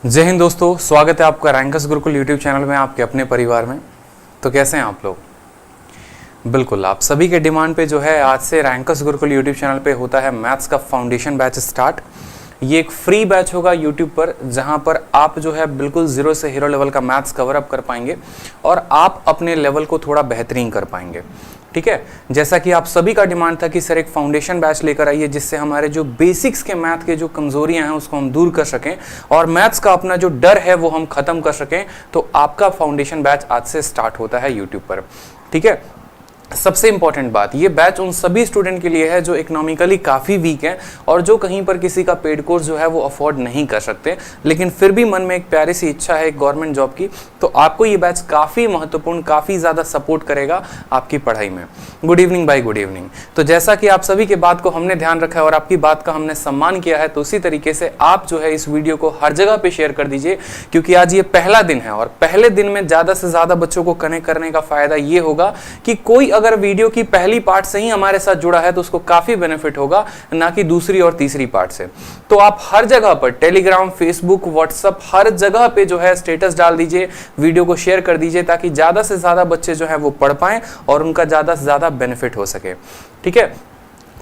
जय हिंद दोस्तों, स्वागत है आपका रैंकर्स गुरुकुल यूट्यूब चैनल में, आपके अपने परिवार में। तो कैसे हैं आप लोग? बिल्कुल, आप सभी के डिमांड पे जो है आज से रैंकर्स गुरुकुल यूट्यूब चैनल पे होता है मैथ्स का फाउंडेशन बैच स्टार्ट। ये एक फ्री बैच होगा यूट्यूब पर, जहां पर आप जो है बिल्कुल जीरो से हीरो लेवल का मैथ्स कवर अप कर पाएंगे और आप अपने लेवल को थोड़ा बेहतरीन कर पाएंगे। ठीक है, जैसा कि आप सभी का डिमांड था कि सर एक फाउंडेशन बैच लेकर आइए जिससे हमारे जो बेसिक्स के मैथ के जो कमजोरियां हैं उसको हम दूर कर सकें और मैथ्स का अपना जो डर है वो हम खत्म कर सकें। तो आपका फाउंडेशन बैच आज से स्टार्ट होता है यूट्यूब पर। ठीक है, सबसे इंपॉर्टेंट बात, ये बैच उन सभी स्टूडेंट के लिए है जो इकोनॉमिकली काफ़ी वीक हैं और जो कहीं पर किसी का पेड कोर्स जो है वो अफोर्ड नहीं कर सकते, लेकिन फिर भी मन में एक प्यारी सी इच्छा है एक गवर्नमेंट जॉब की। तो आपको ये बैच काफ़ी महत्वपूर्ण, काफ़ी ज़्यादा सपोर्ट करेगा आपकी पढ़ाई में। गुड इवनिंग भाई, गुड इवनिंग। तो जैसा कि आप सभी के बात को हमने ध्यान रखा है और आपकी बात का हमने सम्मान किया है, तो उसी तरीके से आप जो है इस वीडियो को हर जगह पर शेयर कर दीजिए, क्योंकि आज ये पहला दिन है और पहले दिन में ज़्यादा से ज़्यादा बच्चों को कनेक्ट करने का फ़ायदा ये होगा कि कोई अगर वीडियो की पहली पार्ट से ही हमारे साथ जुड़ा है तो उसको काफी बेनिफिट होगा, ना कि दूसरी और तीसरी पार्ट से। तो आप हर जगह पर टेलीग्राम, फेसबुक, व्हाट्सएप, हर जगह पे जो है स्टेटस डाल दीजिए, वीडियो को शेयर कर दीजिए, ताकि ज्यादा से ज्यादा बच्चे जो है वो पढ़ पाएं और उनका ज्यादा से ज्यादा बेनिफिट हो सके। ठीक है,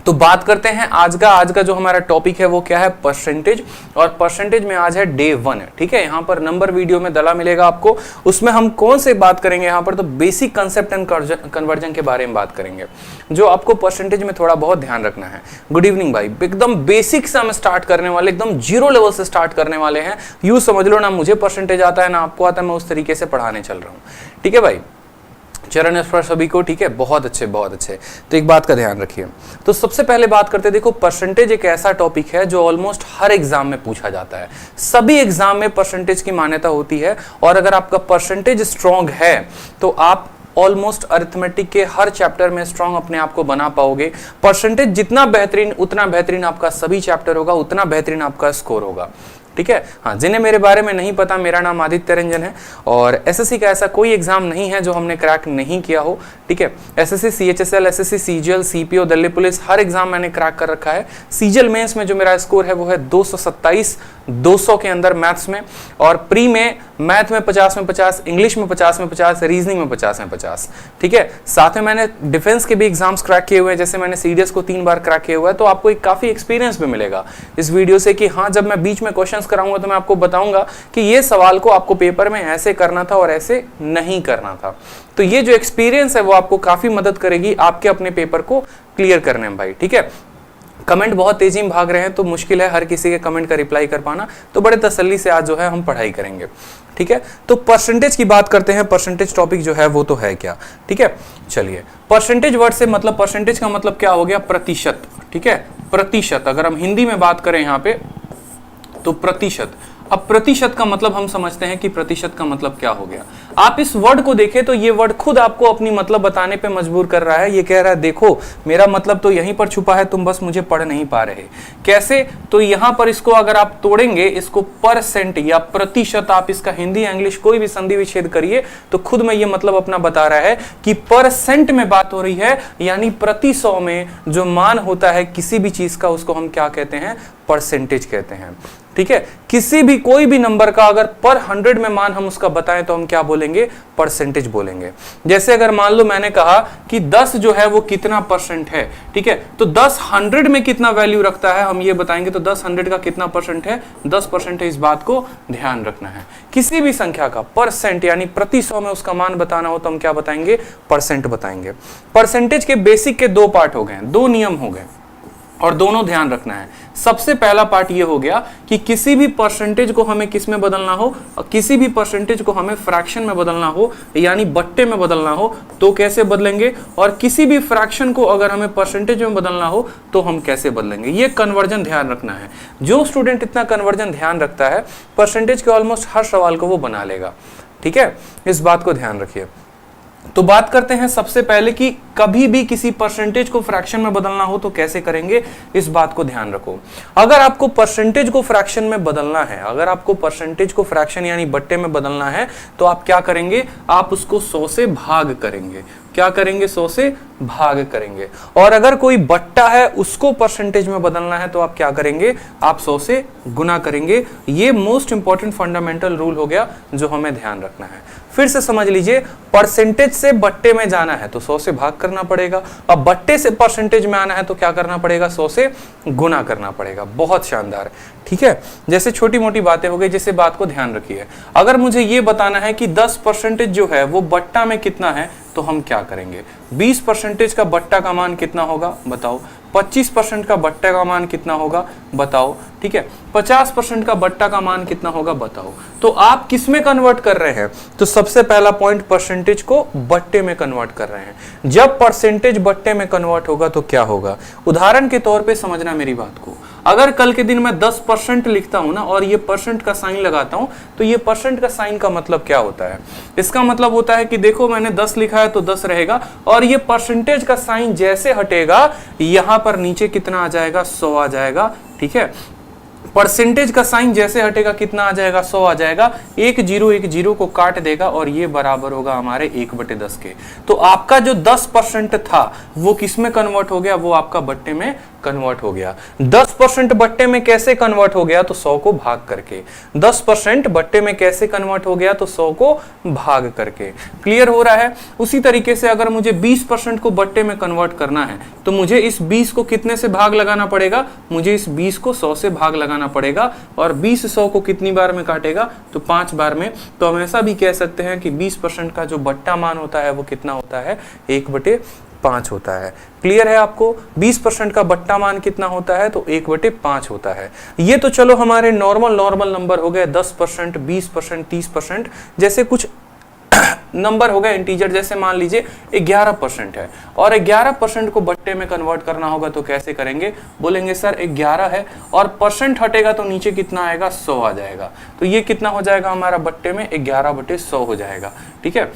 तो बात करते हैं आज का जो हमारा टॉपिक है वो क्या है, परसेंटेज। और परसेंटेज में आज है डे 1। ठीक है, यहाँ पर नंबर वीडियो में डला मिलेगा आपको, उसमें हम कौन से बात करेंगे यहाँ पर, तो बेसिक कंसेप्ट एंड कन्वर्जन के बारे में बात करेंगे, जो आपको परसेंटेज में थोड़ा बहुत ध्यान रखना है। गुड इवनिंग भाई, एकदम बेसिक से हम स्टार्ट करने वाले, एकदम जीरो लेवल से स्टार्ट करने वाले हैं। यूं समझ लो, ना मुझे परसेंटेज आता है ना आपको आता है, मैं उस तरीके से पढ़ाने चल रहा हूँ। ठीक है भाई, चरण स्पर्श सभी को। ठीक है, बहुत अच्छे बहुत अच्छे। तो एक बात का ध्यान रखिए, तो सबसे पहले बात करते, देखो परसेंटेज एक ऐसा टॉपिक है जो ऑलमोस्ट हर एग्जाम में पूछा जाता है। सभी एग्जाम में परसेंटेज की मान्यता होती है और अगर आपका परसेंटेज स्ट्रांग है तो आप ऑलमोस्ट अरिथमेटिक के हर चैप्टर में स्ट्रांग अपने आप को बना पाओगे। परसेंटेज जितना बेहतरीन, उतना बेहतरीन आपका सभी चैप्टर होगा, उतना बेहतरीन आपका स्कोर होगा। ठीक है, हाँ, जिन्हें मेरे बारे में नहीं पता, मेरा नाम आदित्य रंजन है और एसएससी का ऐसा कोई एग्जाम नहीं है जो हमने क्रैक नहीं किया हो। ठीक है, SSC, CHSL, SSC, CGL, CPO, Delhi police, हर एग्जाम मैंने क्रैक कर रखा है। सीजीएल मेंस में जो मेरा स्कोर है वो है 227, 200 के अंदर मैथ्स में, और प्री में मैथ में 50 में 50, इंग्लिश में 50 में 50, रीजनिंग में 50 में 50। ठीक है, साथ में मैंने डिफेंस के भी एग्जाम्स क्रैक किए हुए हैं, जैसे मैंने सीडीएस को 3 बार क्रैक किया हुआ है। तो आपको एक काफी एक्सपीरियंस भी मिलेगा इस वीडियो से कि हाँ, जब मैं बीच में क्वेश्चन कराऊंगा तो मैं आपको बताऊंगा कि ये सवाल को आपको पेपर में ऐसे करना था और ऐसे नहीं करना था। तो ये जो एक्सपीरियंस है वो आपको काफी मदद करेगी आपके अपने पेपर को क्लियर करने में भाई। ठीक है, कमेंट बहुत तेजी में भाग रहे हैं तो मुश्किल है हर किसी के कमेंट का रिप्लाई कर पाना, तो बड़े तसल्ली से आज जो है हम पढ़ाई करेंगे। ठीक है, तो परसेंटेज की बात करते हैं। परसेंटेज टॉपिक जो है वो तो है क्या। ठीक है, चलिए, परसेंटेज वर्ड से मतलब, परसेंटेज का मतलब क्या हो गया, प्रतिशत। ठीक है, प्रतिशत, अगर हम हिंदी में बात करें यहाँ पे तो प्रतिशत। अब प्रतिशत का मतलब हम समझते हैं कि प्रतिशत का मतलब क्या हो गया। आप इस वर्ड को देखें तो ये वर्ड खुद आपको अपनी मतलब बताने पे मजबूर कर रहा है। ये कह रहा है देखो मेरा मतलब तो यहीं पर छुपा है, तुम बस मुझे पढ़ नहीं पा रहे। कैसे, तो यहां पर इसको अगर आप तोड़ेंगे, इसको परसेंट या प्रतिशत, आप इसका हिंदी इंग्लिश कोई भी संधि विच्छेद करिए तो खुद में ये मतलब अपना बता रहा है कि परसेंट में बात हो रही है, यानी प्रति 100 में जो मान होता है किसी भी चीज का उसको हम क्या कहते हैं, परसेंटेज कहते हैं। ठीक है, किसी भी कोई भी नंबर का अगर पर 100 में मान हम उसका बताएं तो हम क्या बोलेंगे, परसेंटेज बोलेंगे। जैसे अगर मान लो मैंने कहा कि 10 जो है वो कितना परसेंट है। ठीक है, तो 10 100 में कितना वैल्यू रखता है हम ये बताएंगे, तो 10 100 का कितना परसेंट है, 10% है। इस बात को ध्यान रखना है। किसी भी संख्या का परसेंट यानी प्रति 100 में उसका मान बताना हो तो हम क्या बताएंगे, परसेंट बताएंगे। परसेंटेज के बेसिक के 2 पार्ट हो गए, 2 नियम हो गए और दोनों ध्यान रखना है। सबसे पहला पार्ट ये हो गया कि किसी भी परसेंटेज को हमें किस में बदलना हो, किसी भी परसेंटेज को हमें फ्रैक्शन में बदलना हो यानी बट्टे में बदलना हो तो कैसे बदलेंगे, और किसी भी फ्रैक्शन को अगर हमें परसेंटेज में बदलना हो तो हम कैसे बदलेंगे। ये कन्वर्जन ध्यान रखना है। जो स्टूडेंट इतना कन्वर्जन ध्यान रखता है, परसेंटेज के ऑलमोस्ट हर सवाल को वो बना लेगा। ठीक है, इस बात को ध्यान रखिए। तो बात करते हैं सबसे पहले कि कभी भी किसी परसेंटेज को फ्रैक्शन में बदलना हो तो कैसे करेंगे, इस बात को ध्यान रखो। अगर आपको परसेंटेज को फ्रैक्शन में बदलना है, अगर आपको परसेंटेज को फ्रैक्शन यानी बट्टे में बदलना है तो आप क्या करेंगे, आप उसको 100 से भाग करेंगे। क्या करेंगे, 100 से भाग करेंगे। और अगर कोई बट्टा है उसको परसेंटेज में बदलना है तो आप क्या करेंगे, आप 100 से गुना करेंगे। ये मोस्ट इंपॉर्टेंट फंडामेंटल रूल हो गया जो हमें ध्यान रखना है। फिर से समझ लीजिए, परसेंटेज से बट्टे में जाना है तो 100 से भाग करना पड़ेगा, अब बट्टे से परसेंटेज में आना है तो क्या करना पड़ेगा, 100 से गुना करना पड़ेगा। बहुत शानदार, ठीक है। जैसे छोटी मोटी बातें हो गई, जैसे बात को ध्यान रखिए। अगर मुझे ये बताना है कि 10% जो है वो बट्टा में कितना है तो हम क्या करेंगे, 20% का बट्टा का मान कितना होगा बताओ, 25% का बट्टा का मान कितना होगा बताओ, ठीक है, 50% का बट्टा का मान कितना होगा बताओ। तो आप किस में कन्वर्ट कर रहे हैं, तो सबसे पहला पॉइंट परसेंटेज को बट्टे में कन्वर्ट कर रहे हैं। जब परसेंटेज बट्टे में कन्वर्ट होगा तो क्या होगा, उदाहरण के तौर पे समझना मेरी बात को। अगर कल के दिन मैं 10% लिखता हूं ना और ये परसेंट का साइन लगाता हूं तो ये परसेंट का साइन का मतलब क्या होता है, इसका मतलब होता है कि देखो मैंने 10 लिखा है तो 10 रहेगा, और ये परसेंटेज का साइन जैसे हटेगा यहां पर नीचे कितना आ जाएगा, 100 आ जाएगा, ठीक है। परसेंटेज का साइन जैसे हटेगा कितना आ जाएगा, 100 आ जाएगा। एक जीरो को काट देगा और ये बराबर होगा हमारे 1/10 के। तो आपका जो 10% था वो किस में कन्वर्ट हो गया, वो आपका बट्टे में कन्वर्ट हो गया। 10% बट्टे में कैसे कन्वर्ट हो गया, तो 100 को भाग करके। 10% बट्टे में कैसे कन्वर्ट हो गया, तो 100 को भाग करके। क्लियर हो रहा है। उसी तरीके से अगर मुझे 20% को बट्टे में कन्वर्ट करना है तो मुझे इस 20 को कितने से भाग लगाना पड़ेगा, मुझे इस 20 को 100 से भाग लगाना पड़ेगा। और 20 100 को कितनी बार में काटेगा, तो 5 बार में। तो हम ऐसा भी कह सकते हैं कि 20% का जो बट्टा मान होता है वो कितना होता है, 1/5 होता है। क्लियर है आपको, 20% का बट्टा मान कितना होता है, तो 1/5 होता है। ये तो चलो हमारे नॉर्मल नंबर हो गए, 10%, 20%, 30%, जैसे कुछ नंबर हो गए इंटीजर। जैसे मान लीजिए 11% है और 11% को बट्टे में कन्वर्ट करना होगा तो कैसे करेंगे, बोलेंगे सर 11 है और परसेंट हटेगा तो नीचे कितना आएगा, 100 आ जाएगा। तो ये कितना हो जाएगा हमारा बट्टे में, 11/100 हो जाएगा, ठीक है।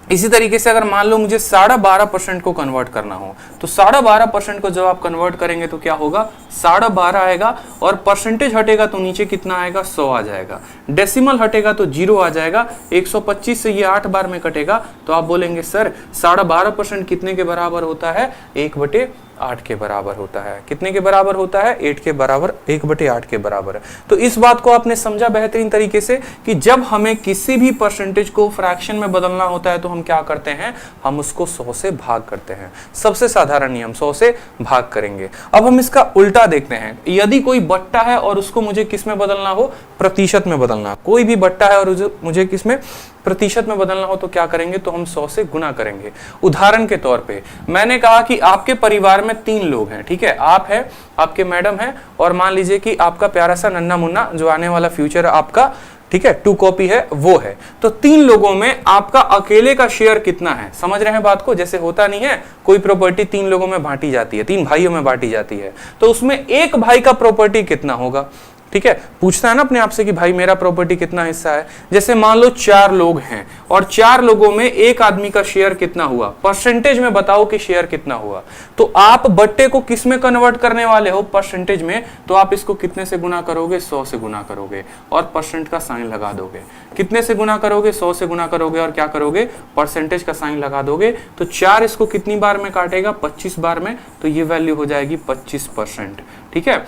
इसी तरीके से अगर मान लो मुझे 12.5% को कन्वर्ट करना हो तो 12.5% को जब आप कन्वर्ट करेंगे तो क्या होगा, 12.5 आएगा और परसेंटेज हटेगा तो नीचे कितना आएगा, 100 आ जाएगा। डेसिमल हटेगा तो 0 आ जाएगा। 125 से ये 8 बार में कटेगा तो आप बोलेंगे सर 12.5% कितने के बराबर होता है, 1/8 के बराबर होता है। कितने के बराबर होता है, 8 के बराबर, 1/8 के बराबर। तो इस बात को आपने समझा बेहतरीन तरीके से कि जब हमें किसी भी परसेंटेज को फ्रैक्शन में बदलना होता है तो हम क्या करते हैं, हम उसको 100 से भाग करते हैं। सबसे साधारण नियम, 100 से भाग करेंगे। अब हम इसका उल्टा देखते हैं। यदि कोई बट्टा है और उसको मुझे किस में बदलना हो, प्रतिशत में बदलना। कोई भी बट्टा है और मुझे किस में, प्रतिशत में बदलना हो तो क्या करेंगे, तो हम 100 से गुना करेंगे। उदाहरण के तौर पे मैंने कहा कि आपके परिवार में 3 लोग हैं, ठीक है, आप है, आपके मैडम है और मान लीजिए कि आपका प्यारा सा नन्ना मुन्ना जो आने वाला फ्यूचर आपका, ठीक है, 2 कॉपी है वो है। तो 3 लोगों में आपका अकेले का शेयर कितना है, समझ रहे हैं बात को। जैसे होता नहीं है कोई प्रॉपर्टी 3 लोगों में बांटी जाती है, 3 भाइयों में बांटी जाती है, तो उसमें एक भाई का प्रॉपर्टी कितना होगा, ठीक है। पूछता है ना अपने आप से कि भाई मेरा प्रॉपर्टी कितना हिस्सा है। जैसे मान लो 4 लोग हैं और 4 लोगों में एक आदमी का शेयर कितना हुआ, परसेंटेज में बताओ कि शेयर कितना हुआ। तो आप बट्टे को किस में कन्वर्ट करने वाले हो, परसेंटेज में। तो आप इसको कितने से गुना करोगे, 100 से गुना करोगे और परसेंट का साइन लगा दोगे। कितने से गुना करोगे, 100 से गुना करोगे और क्या करोगे, परसेंटेज का साइन लगा दोगे। तो 4 इसको कितनी बार में काटेगा, 25 बार में। तो ये वैल्यू हो जाएगी 25%, ठीक है।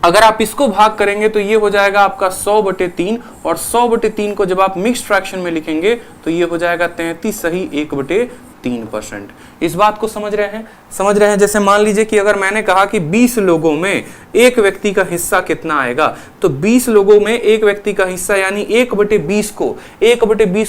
अगर आप इसको भाग करेंगे तो ये हो जाएगा आपका 100/3 और 100/3 को जब आप मिक्स्ड फ्रैक्शन में लिखेंगे तो ये हो जाएगा 33 सही 1/3%। इस बात को समझ रहे हैं, समझ रहे हैं। जैसे मान लीजिए कि अगर मैंने कहा कि 20 लोगों में एक व्यक्ति का हिस्सा कितना आएगा, तो 20 लोगों में एक व्यक्ति का हिस्सा यानी 1/20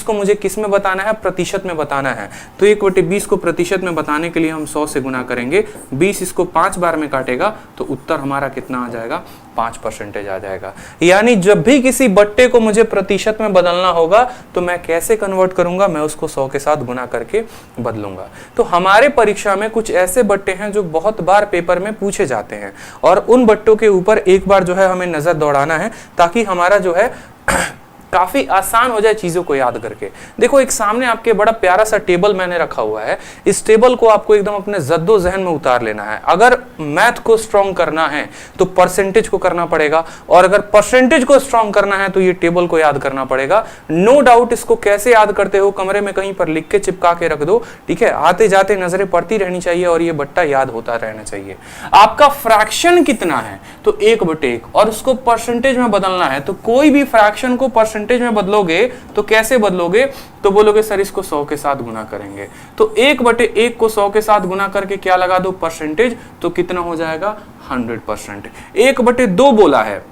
को मुझे किस में बताना है, प्रतिशत में बताना है। तो 1/20 को प्रतिशत में बताने के लिए हम 100 से गुना करेंगे। 20 इसको 5 बार में काटेगा तो उत्तर हमारा कितना आ जाएगा, 5% आ जाएगा। यानी जब भी किसी बट्टे को मुझे प्रतिशत में बदलना होगा तो मैं कैसे कन्वर्ट करूंगा, मैं उसको 100 के साथ गुना करके बदलूंगा। तो हमारे परीक्षा में कुछ ऐसे बट्टे हैं जो बहुत बार पेपर में पूछे जाते हैं और उन बट्टों के ऊपर एक बार जो है हमें नजर दौड़ाना है ताकि हमारा जो है काफी आसान हो जाए चीजों को याद करके। देखो एक सामने आपके बड़ा प्यारा सा टेबल मैंने रखा हुआ है, इस टेबल को आपको एकदम अपने जद्दोजहन में उतार लेना है। अगर मैथ को स्ट्रॉन्ग करना है तो परसेंटेज को करना पड़ेगा, और अगर परसेंटेज को स्ट्रॉन्ग करना है तो ये टेबल को याद करना पड़ेगा। नो डाउट इसको कैसे याद करते हो कमरे में कहीं पर लिख के चिपका के रख दो, ठीक है, आते जाते नजरें पड़ती रहनी चाहिए और ये बट्टा याद होता रहना चाहिए। आपका फ्रैक्शन कितना है तो 1/1, और उसको परसेंटेज में बदलना है। तो कोई भी फ्रैक्शन को परसेंटेज में बदलोगे तो कैसे बदलोगे, तो बोलोगे सर इसको 100 के साथ गुना करेंगे। तो 1/1 को 100 के साथ गुना करके क्या लगा दो, परसेंटेज, तो कितना हो जाएगा 100%। 1/2 बोला है,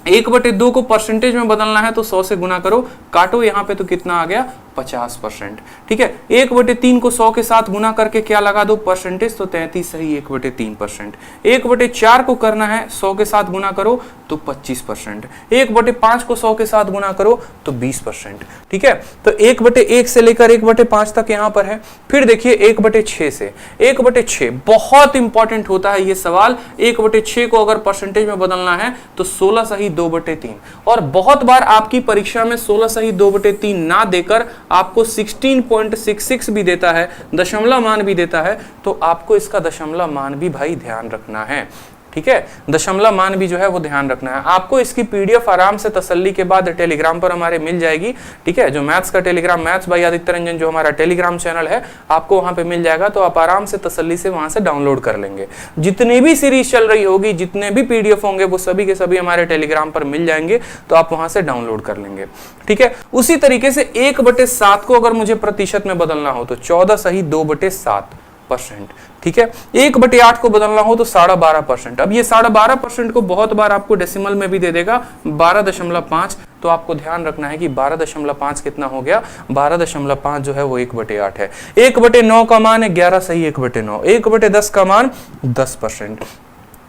1/2 को परसेंटेज में बदलना है तो 100 से गुना करो, काटो यहां पे तो कितना आ गया 50%, ठीक है। 1/3 को 100 के साथ गुना करके क्या लगा दो, परसेंटेज, तो 33 सही 1/3%। 1/4 को करना है 100 के साथ गुना करो तो 25%। 1/5 को 100 के साथ गुना करो तो 20%, ठीक है। तो 1/1 से लेकर 1/5 तक यहां पर है। फिर देखिए 1/6 से 1/6 बहुत इंपॉर्टेंट होता है ये सवाल। 1/6 को अगर परसेंटेज में बदलना है तो 16 सही 2/3, और बहुत बार आपकी परीक्षा में 16 सही 2/3 ना देकर आपको 16.66 भी देता है, दशमलव मान भी देता है, तो आपको इसका दशमलव मान भी भाई ध्यान रखना है, ठीक है। दशमलव मान भी जो है वो ध्यान रखना है। आपको इसकी पीडीएफ आराम से तसल्ली के बाद टेलीग्राम पर हमारे मिल जाएगी, ठीक है। जो मैथ्स का Telegram, maths by Aditya Ranjan, जो हमारा टेलीग्राम चैनल है, आपको वहां पे मिल जाएगा, तो आप आराम से तसल्ली से वहां से डाउनलोड कर लेंगे। जितनी भी सीरीज चल रही होगी, जितने भी पीडीएफ होंगे, वो सभी के सभी हमारे टेलीग्राम पर मिल जाएंगे, तो आप वहां से डाउनलोड कर लेंगे, ठीक है। उसी तरीके से 1/7 को अगर मुझे प्रतिशत में बदलना हो तो 14 सही 2/7%, ठीक है। 1/8 को बदलना हो तो 12.5%। अब ये 12.5% को बहुत बार आपको डेसिमल में भी दे देगा 12.5, तो आपको ध्यान रखना है कि 12.5 कितना हो गया, 12.5 जो है वो 1/8 है। 1/9 का मान है 11 सही 1/9। 1/10 का मान 10%।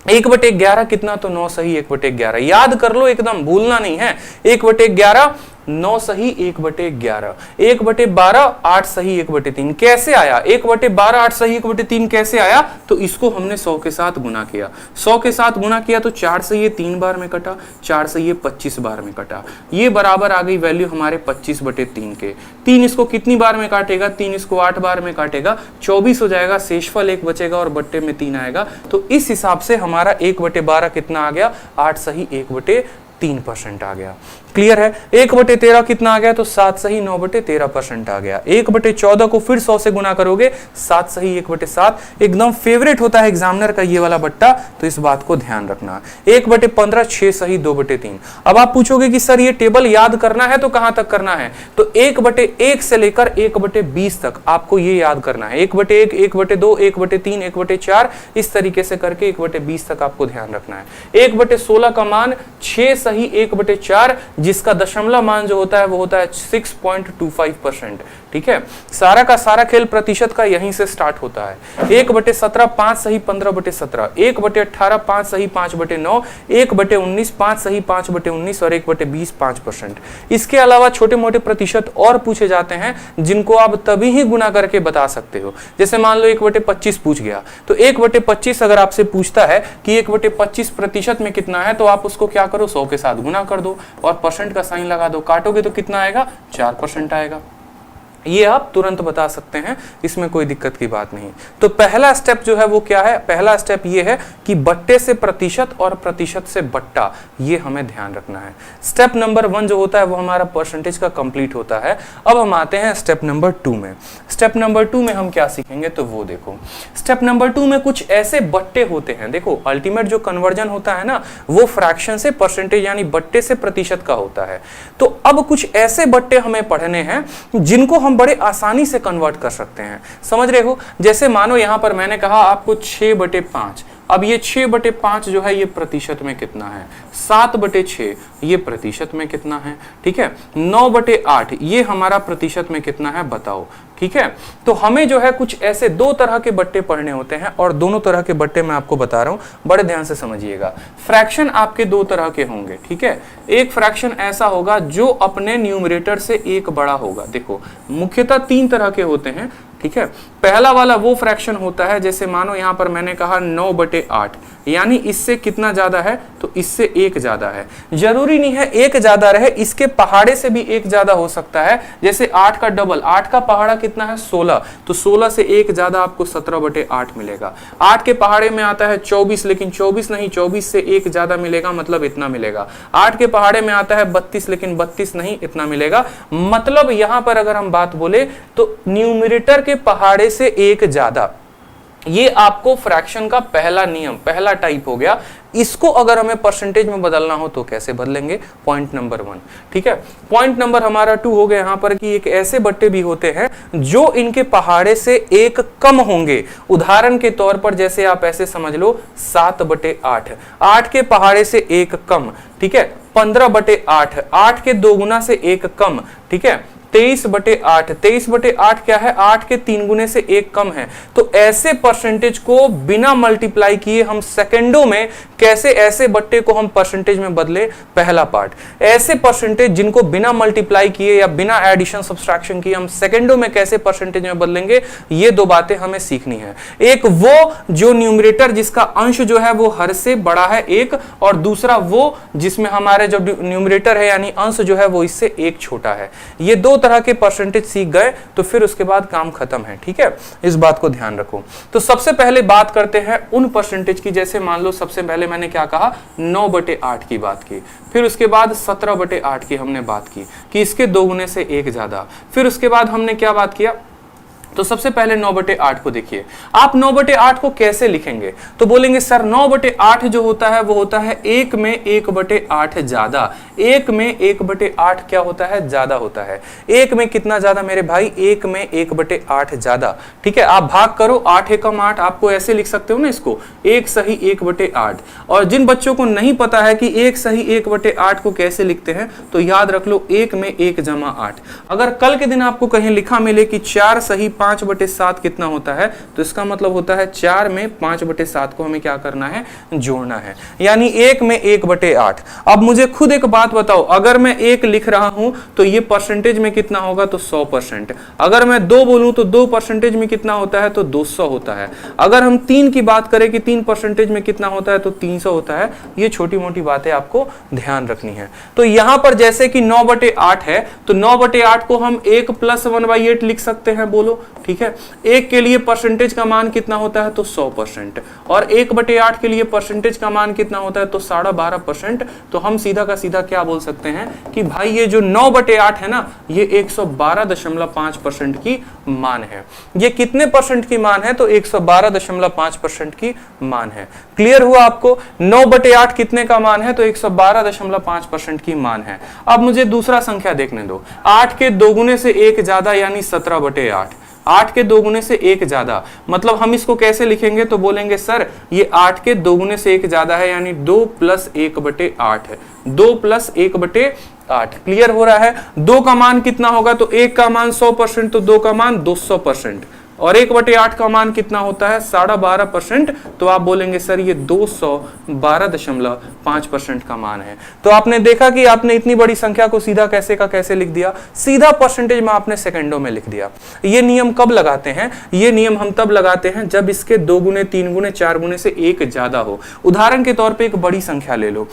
1/11 कितना, तो 9 सही 1/11। याद कर लो, एकदम भूलना नहीं है। 1/11 9 सही 1/11। 1/12 8 सही 1/3। कैसे आया 1/12 8 सही 1/3 कैसे आया, तो इसको हमने 100 के साथ गुना किया। 100 के साथ गुना किया तो 4 से ये 3 बार में कटा, 4 से ये 25 बार में कटा। ये बराबर आ गई वैल्यू हमारे 25/3 के। 3 इसको कितनी बार में काटेगा, 3 इसको 8 बार में काटेगा, 24 हो जाएगा, शेषफल 1 बचेगा और बट्टे में 3 आएगा। तो इस हिसाब से हमारा 1/12 कितना आ गया, 8 सही 1/3% आ गया। क्लियर है। 1/13 कितना आ गया, तो 7 सही 9/13% आ गया। 1/14 को फिर 100 से गुना करोगे, 7 सही 1/7। एकदम फेवरेट होता है एग्जामिनर का ये वाला बट्टा, तो इस बात को ध्यान रखना। 1/15 6 सही 2/3। अब आप पूछोगे कि सर ये टेबल याद करना है तो कहां तक करना है, तो 1/1 से लेकर 1/20 तक आपको ये याद करना है। 1/1 1/2 1/3 1/4 इस तरीके से करके 1/20 तक आपको ध्यान रखना है। 1/16 का मान 6 सही 1/4, जिसका दशमलव मान जो होता है वो होता है 6.25%, ठीक है। सारा का सारा खेल प्रतिशत का यहीं से स्टार्ट होता है। 1/17 5 सही 15/17। 1/18 5 सही 5/9। 1/19 5 सही 5/19 और 1/20 5%। इसके अलावा छोटे मोटे प्रतिशत और पूछे जाते हैं जिनको आप तभी ही गुना करके बता सकते हो। जैसे मान लो 1/25 पूछ गया, तो 1/25 अगर आपसे पूछता है कि 1/25 प्रतिशत में कितना है, तो आप उसको क्या करो, 100 के साथ गुना कर दो और परसेंट का साइन लगा दो, काटोगे तो कितना आएगा, 4% आएगा। ये आप तुरंत बता सकते हैं, इसमें कोई दिक्कत की बात नहीं। तो पहला स्टेप जो है वो क्या है, पहला स्टेप ये है कि बट्टे से प्रतिशत और प्रतिशत से बट्टा, ये हमें ध्यान रखना है। स्टेप नंबर 1 जो होता है वो हमारा परसेंटेज का कंप्लीट होता है। अब हम आते हैं स्टेप नंबर 2 में। स्टेप नंबर 2 में हम क्या सीखेंगे, तो वो देखो, स्टेप नंबर 2 में कुछ ऐसे बट्टे होते हैं। देखो अल्टीमेट जो कन्वर्जन होता है ना, वो फ्रैक्शन से परसेंटेज यानी बट्टे से प्रतिशत का होता है। तो अब कुछ ऐसे बट्टे हमें पढ़ने हैं जिनको हम बड़े आसानी से कन्वर्ट कर सकते हैं। समझ रहे हो। जैसे मानो यहां पर मैंने कहा आपको 6/5। अब ये 6/5 जो है ये प्रतिशत में कितना है, 7/6 ये प्रतिशत में कितना है, ठीक है। 9/8 ये हमारा प्रतिशत में कितना है, बताओ, ठीक है। तो हमें जो है कुछ ऐसे 2 तरह के बट्टे पढ़ने होते हैं, और दोनों तरह के बट्टे मैं आपको बता रहा हूं, बड़े ध्यान से समझिएगा। फ्रैक्शन आपके 2 तरह के होंगे, ठीक है। एक फ्रैक्शन ऐसा होगा जो अपने न्यूमरेटर से 1 बड़ा होगा। देखो मुख्यतः 3 तरह के होते हैं, ठीक है। पहला वाला वो फ्रैक्शन होता है, जैसे मानो यहां पर मैंने कहा 9/8, यानी इससे कितना ज्यादा है, तो इससे 1 ज्यादा है। जरूरी नहीं है 1 ज्यादा रहे, इसके पहाड़े से भी 1 ज्यादा हो सकता है। जैसे 8 का डबल, 8 का पहाड़ा कितना है 16, तो 16 से 1 ज्यादा आपको 17/8 मिलेगा। 8 के पहाड़े में आता है 24, लेकिन 24 नहीं, 24 से 1 ज्यादा मिलेगा, मतलब इतना मिलेगा। 8 के पहाड़े में आता है 32, लेकिन 32 नहीं, इतना मिलेगा। मतलब यहां पर अगर हम बात बोले तो न्यूमरेटर के पहाड़े से 1 ज्यादा, ये आपको फ्रैक्शन का पहला नियम, पहला टाइप हो गया। इसको अगर हमें परसेंटेज में बदलना हो तो कैसे बदलेंगे, पॉइंट नंबर 1, ठीक है। पॉइंट नंबर हमारा 2 हो गया यहां पर कि एक ऐसे बट्टे भी होते हैं जो इनके पहाड़े से 1 कम होंगे। उदाहरण के तौर पर जैसे आप ऐसे समझ लो 7/8, 8 के पहाड़े से 1 कम, ठीक है। 15/8, 8 के 2 गुना से 1 कम, ठीक है। 23/8, 23/8 क्या है, 8 के 3 गुने से 1 कम है। तो ऐसे परसेंटेज को बिना मल्टीप्लाई किए हम सेकंडों में कैसे ऐसे बट्टे को हम परसेंटेज में बदले, पहला पार्ट। ऐसे परसेंटेज जिनको बिना मल्टीप्लाई किए या बिना एडिशन सब्सट्रैक्शन किए हम सेकंडों में कैसे परसेंटेज में बदलेंगे, ये 2 बातें हमें सीखनी है। एक वो जो न्यूमरेटर जिसका अंश जो है वो हर से बड़ा है 1, और दूसरा वो जिसमें हमारे जो न्यूमरेटर है यानी अंश जो है वो इससे 1 छोटा है। ये 2 तरह के परसेंटेज सीख गए तो फिर उसके बाद काम खत्म है, ठीक है। इस बात को ध्यान रखो। तो सबसे पहले बात करते हैं उन परसेंटेज की, जैसे मान लो सबसे पहले मैंने क्या कहा, 9/8 की बात की, फिर उसके बाद 17/8 की हमने बात की कि इसके 2 गुने से 1 ज्यादा, फिर उसके बाद हमने क्या बात किया, तो सबसे पहले 9/8 को देखिए। आप 9/8 को कैसे लिखेंगे, तो बोलेंगे सर 9/8 जो होता है वो होता है 1 में 1/8 ज्यादा। 1 में 1/8 क्या होता है, ज्यादा होता है। 1 में कितना ज्यादा मेरे भाई, 1 में 1/8 ज्यादा, ठीक है। आप भाग करो, 8 एकम 8, आपको ऐसे लिख सकते हो ना इसको, 1 सही 1/8। और जिन बच्चों को नहीं पता है कि 1 सही 1/8 को कैसे लिखते हैं, तो याद रख लो 1 में 1 जमा 8। अगर कल के दिन आपको कहीं लिखा मिले कि 4 सही 5/7 कितना होता है, तो इसका मतलब होता है 4 में 5/7 को हमें क्या करना है, जोड़ना है, यानी 1 में 1/8। अब मुझे खुद एक बात बताओ, अगर मैं 1 लिख रहा हूं तो ये परसेंटेज में कितना होगा, तो 100%। अगर मैं 2 बोलूं तो 2 परसेंटेज में कितना होता है, तो 200 होता है। अगर हम 3 की बात करें कि 3 परसेंटेज में कितना होता है, तो 300 होता है। ये छोटी मोटी बातें आपको ध्यान रखनी है। तो यहां पर जैसे कि 9/8 है, तो 9/8 को हम 1 + 1/8 लिख सकते हैं, बोलो, ठीक है। 1 के लिए परसेंटेज का मान कितना होता है, तो 100%, और 1/8 के लिए परसेंटेज का मान कितना होता है, तो 12.5%। तो हम सीधा का सीधा क्या बोल सकते हैं कि भाई ये जो 9/8 है ना, ये 112.5% की मान है। ये कितने परसेंट की मान है, तो 112.5% की मान है। क्लियर हुआ आपको, 9/8 कितने का मान है, तो 112.5% की मान है। अब मुझे दूसरा संख्या देखने दो, 8 के 2 गुने से 1 ज्यादा, यानी 17/8। 8 के 2 गुने से 1 ज्यादा, मतलब हम इसको कैसे लिखेंगे, तो बोलेंगे सर ये 8 के 2 गुने से 1 ज्यादा है, यानी 2 + 1/8 है, 2 + 1/8। क्लियर हो रहा है। 2 का मान कितना होगा, तो 1 का मान 100%, तो 2 का मान 200%, और 1/8 का मान कितना होता है, 12.5%। तो आप बोलेंगे सर ये 212.5% का मान है। तो आपने देखा कि आपने इतनी बड़ी संख्या को सीधा कैसे का कैसे लिख दिया, सीधा परसेंटेज में आपने सेकंडों में लिख दिया। ये नियम कब लगाते हैं, ये नियम हम तब लगाते हैं जब इसके 2 गुने 3 गुने 4 गुने से 1 ज्यादा हो। उदाहरण के तौर पर एक बड़ी संख्या ले लो,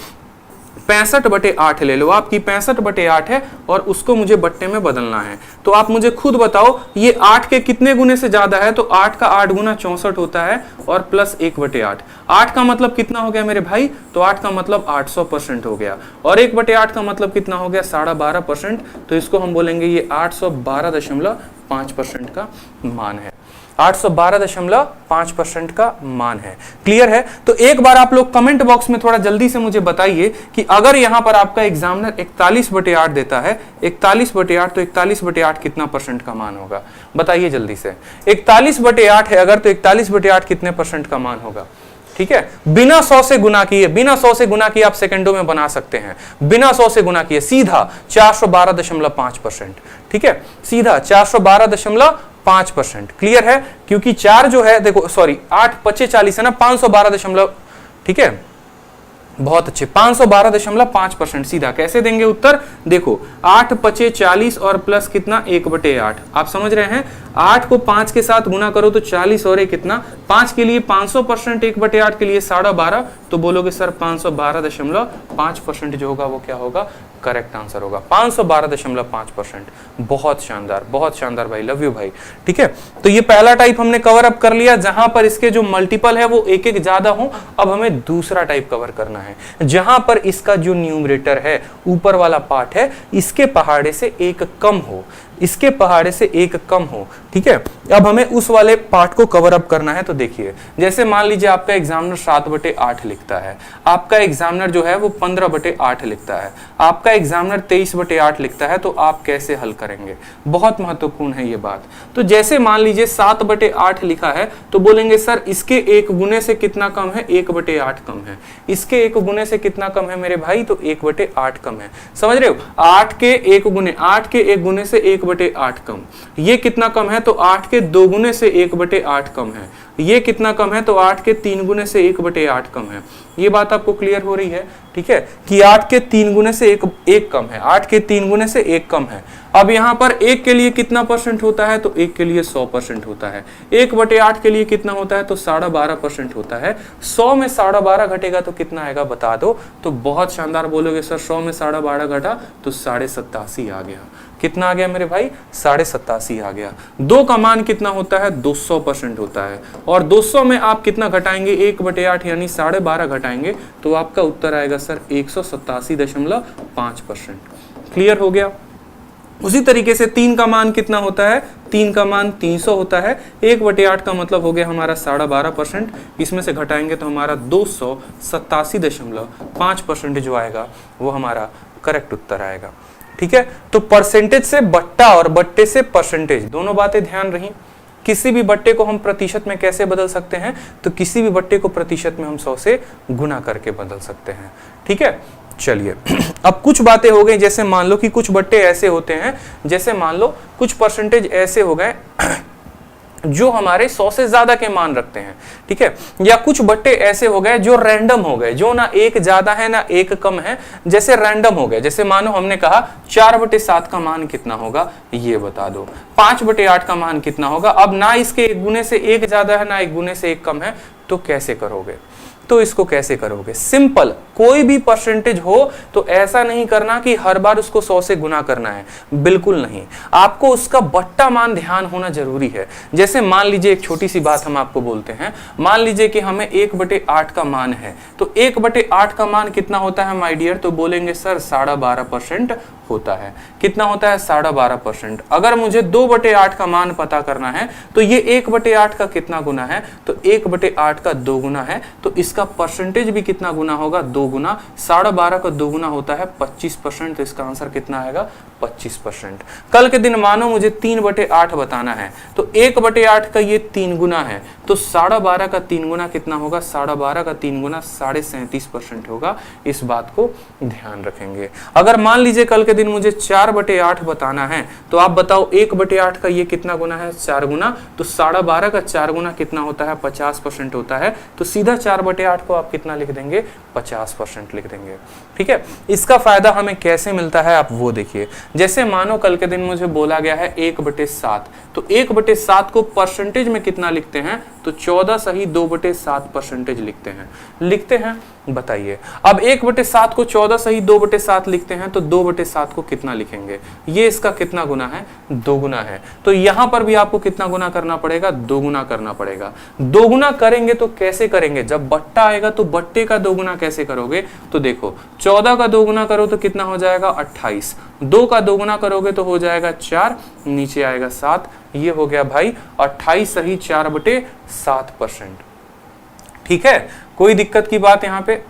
65/8 ले लो, आपकी 65/8 है और उसको मुझे बट्टे में बदलना है। तो आप मुझे खुद बताओ ये 8 के कितने गुने से ज्यादा है, तो 8 का 8 गुना 64 होता है, और प्लस 1/8। 8 का मतलब कितना हो गया मेरे भाई, तो 8 का मतलब 800% हो गया, और 1/8 का मतलब कितना हो गया, 12.5%। तो इसको हम बोलेंगे ये 812.5% का मान है, 812.5% का मान है। क्लियर है। तो एक बार आप लोग कमेंट बॉक्स में थोड़ा जल्दी से मुझे बताइए कि अगर यहां पर आपका एग्जामिनर 41/8 देता है, 41/8, तो 41/8 कितना परसेंट का मान होगा, बताइए जल्दी से। 41/8 है अगर, तो 41/8 कितने परसेंट का मान होगा, ठीक है। बिना 100 से गुना किए, बिना 100 से गुना किए आप सेकंडों में बना सकते हैं, बिना 100 से गुना किए सीधा 412.5%, ठीक है, सीधा 412.5%। क्लियर है, क्योंकि 4 जो है, देखो सॉरी 8 × 5 = 40 है ना, 512, ठीक है, बहुत अच्छे, 512.5%। सीधा कैसे देंगे उत्तर, देखो 8 पचे 40 और प्लस कितना 1/8। आप समझ रहे हैं, 8 को 5 के साथ गुना करो तो 40 और कितना 5 के लिए 500%, 1/8 के लिए 12.5, तो बोलोगे सर 512.5% जो होगा वो क्या होगा, करेक्ट आंसर होगा 512.5%। बहुत शानदार भाई, लव यू भाई। ठीक है, तो ये पहला टाइप हमने कवर अप कर लिया, जहां पर इसके जो मल्टीपल है वो एक एक ज्यादा हो। अब हमें दूसरा टाइप कवर करना है, जहां पर इसका जो न्यूमरेटर है, ऊपर वाला पार्ट है, इसके पहाड़े से एक कम हो, इसके पहाड़े से एक कम हो। ठीक है, अब हमें उस वाले पार्ट को कवर अप करना है। तो देखिए, जैसे मान लीजिए आपका एग्जामिनर 7/8 लिखता है, आपका एग्जामिनर जो है वो 15/8 लिखता है, आपका एग्जामिनर 23/8 लिखता है, तो आप कैसे हल करेंगे, बहुत महत्वपूर्ण है ये बात। तो जैसे मान लीजिए 7/8 लिखा है, तो बोलेंगे सर इसके एक गुने से कितना कम है, 1/8 कम है। इसके एक गुने से कितना कम है मेरे भाई, तो 1/8 कम है। समझ रहे हो, 8 के एक गुने से 1/8 कम। ये कितना कम है, तो 8 के 2 गुने से 1/8 कम है। ये कितना कम है, तो 8 के 3 गुने से 1/8 कम है। ये बात आपको क्लियर हो रही है। ठीक है, कि 8 के 3 गुने से एक कम है, 8 के 3 गुने से 1 कम है। अब यहां पर 1 के लिए कितना परसेंट होता है, तो 1 के लिए 100% होता है। 1/8 के लिए कितना होता है, तो 12.5% होता है। 100 में 12.5 घटेगा तो कितना आएगा बता दो। तो बहुत शानदार बोलोगे सर 100 में 12.5 घटा तो 87.5 आ गया। कितना आ गया मेरे भाई, 87.5 आ गया। 2 का मान कितना होता है, 200% होता है। और 200 में आप कितना घटाएंगे, 1/8 यानी 12.5 घटाएंगे, तो आपका उत्तर आएगा सर 187.5%। क्लियर हो गया। उसी तरीके से 3 का मान कितना होता है, 3 का मान 300 होता है। 1/8 का मतलब हो गया हमारा 12.5%, इसमें से घटाएंगे तो हमारा 287.5% जो आएगा वो हमारा करेक्ट उत्तर आएगा। ठीक है, तो परसेंटेज से बट्टा और बट्टे से परसेंटेज, दोनों बातें ध्यान रही। किसी भी बट्टे को हम प्रतिशत में कैसे बदल सकते हैं, तो किसी भी बट्टे को प्रतिशत में हम 100 से गुना करके बदल सकते हैं। ठीक है, चलिए अब कुछ बातें हो गई। जैसे मान लो कि कुछ बट्टे ऐसे होते हैं, जैसे मान लो कुछ परसेंटेज ऐसे हो गए जो हमारे 100 से ज्यादा के मान रखते हैं। ठीक है, या कुछ बट्टे ऐसे हो गए जो रैंडम हो गए, जो ना एक ज्यादा है ना एक कम है, जैसे रैंडम हो गए। जैसे मानो हमने कहा 4/7 का मान कितना होगा, ये बता दो। 5/8 का मान कितना होगा। अब ना इसके एक गुने से एक ज्यादा है ना एक गुने से एक कम है, तो कैसे करोगे, तो इसको कैसे करोगे, सिंपल। कोई भी परसेंटेज हो तो ऐसा नहीं करना कि हर बार उसको 100 से गुना करना है, बिल्कुल नहीं। आपको उसका बट्टा मान ध्यान होना जरूरी है। जैसे मान लीजिए एक छोटी सी बात हम आपको बोलते हैं, मान लीजिए कि हमें 1/8 का मान है, तो 1/8 का मान कितना होता है माय डियर, तो बोलेंगे सर 12.5% होता है। कितना होता है, 12.5%। अगर मुझे 2/8 का मान पता करना है, तो ये 1/8 का कितना गुना है, तो 1/8 का 2 गुना है, तो इसका परसेंटेज भी कितना गुना होगा, 2 गुना। 12.5 का 2 गुना होता है 25%, तो इसका आंसर कितना आएगा, 25%। कल के दिन मानो मुझे 3/8 बताना है, तो 1/8 का ये 3 गुना है, तो 12.5 का 3 गुना कितना होगा, 12.5 का 3 गुना 37.5% होगा। इस बात को ध्यान रखेंगे। अगर मान लीजिए कल के दिन मुझे 4/8 बताना है, तो आप बताओ 1/8 का ये कितना गुना है, 4 गुना, तो 12.5 का 4 गुना कितना होता है, 50% होता है। तो सीधा 4/8 को आप कितना लिख देंगे, 50% लिख देंगे। ठीक है, इसका फायदा हमें कैसे मिलता है आप वो देखिए। जैसे मानो कल के दिन मुझे बोला गया है 1/7, तो 1/7 को परसेंटेज में कितना लिखते हैं, तो 14 सही 2/7% लिखते हैं। बताइए, अब 1/7 को 14 सही 2/7 लिखते हैं, तो 2/7 को कितना लिखेंगे, ये इसका कितना गुना है, 2 गुना है। तो यहां पर भी आपको कितना गुना करना पड़ेगा, 2 गुना करना पड़ेगा। 2 गुना करेंगे तो कैसे करेंगे, जब बट्टा आएगा तो बट्टे का 2 गुना कैसे करोगे, तो देखो 14 का 2 गुना करो तो कितना हो जाएगा, 28। 2 का 2 गुना करोगे तो हो जाएगा 4, नीचे आएगा 7। ये हो गया भाई 28 सही 4/7%। ठीक है, कोई दिक्कत की बात यहाँ पे।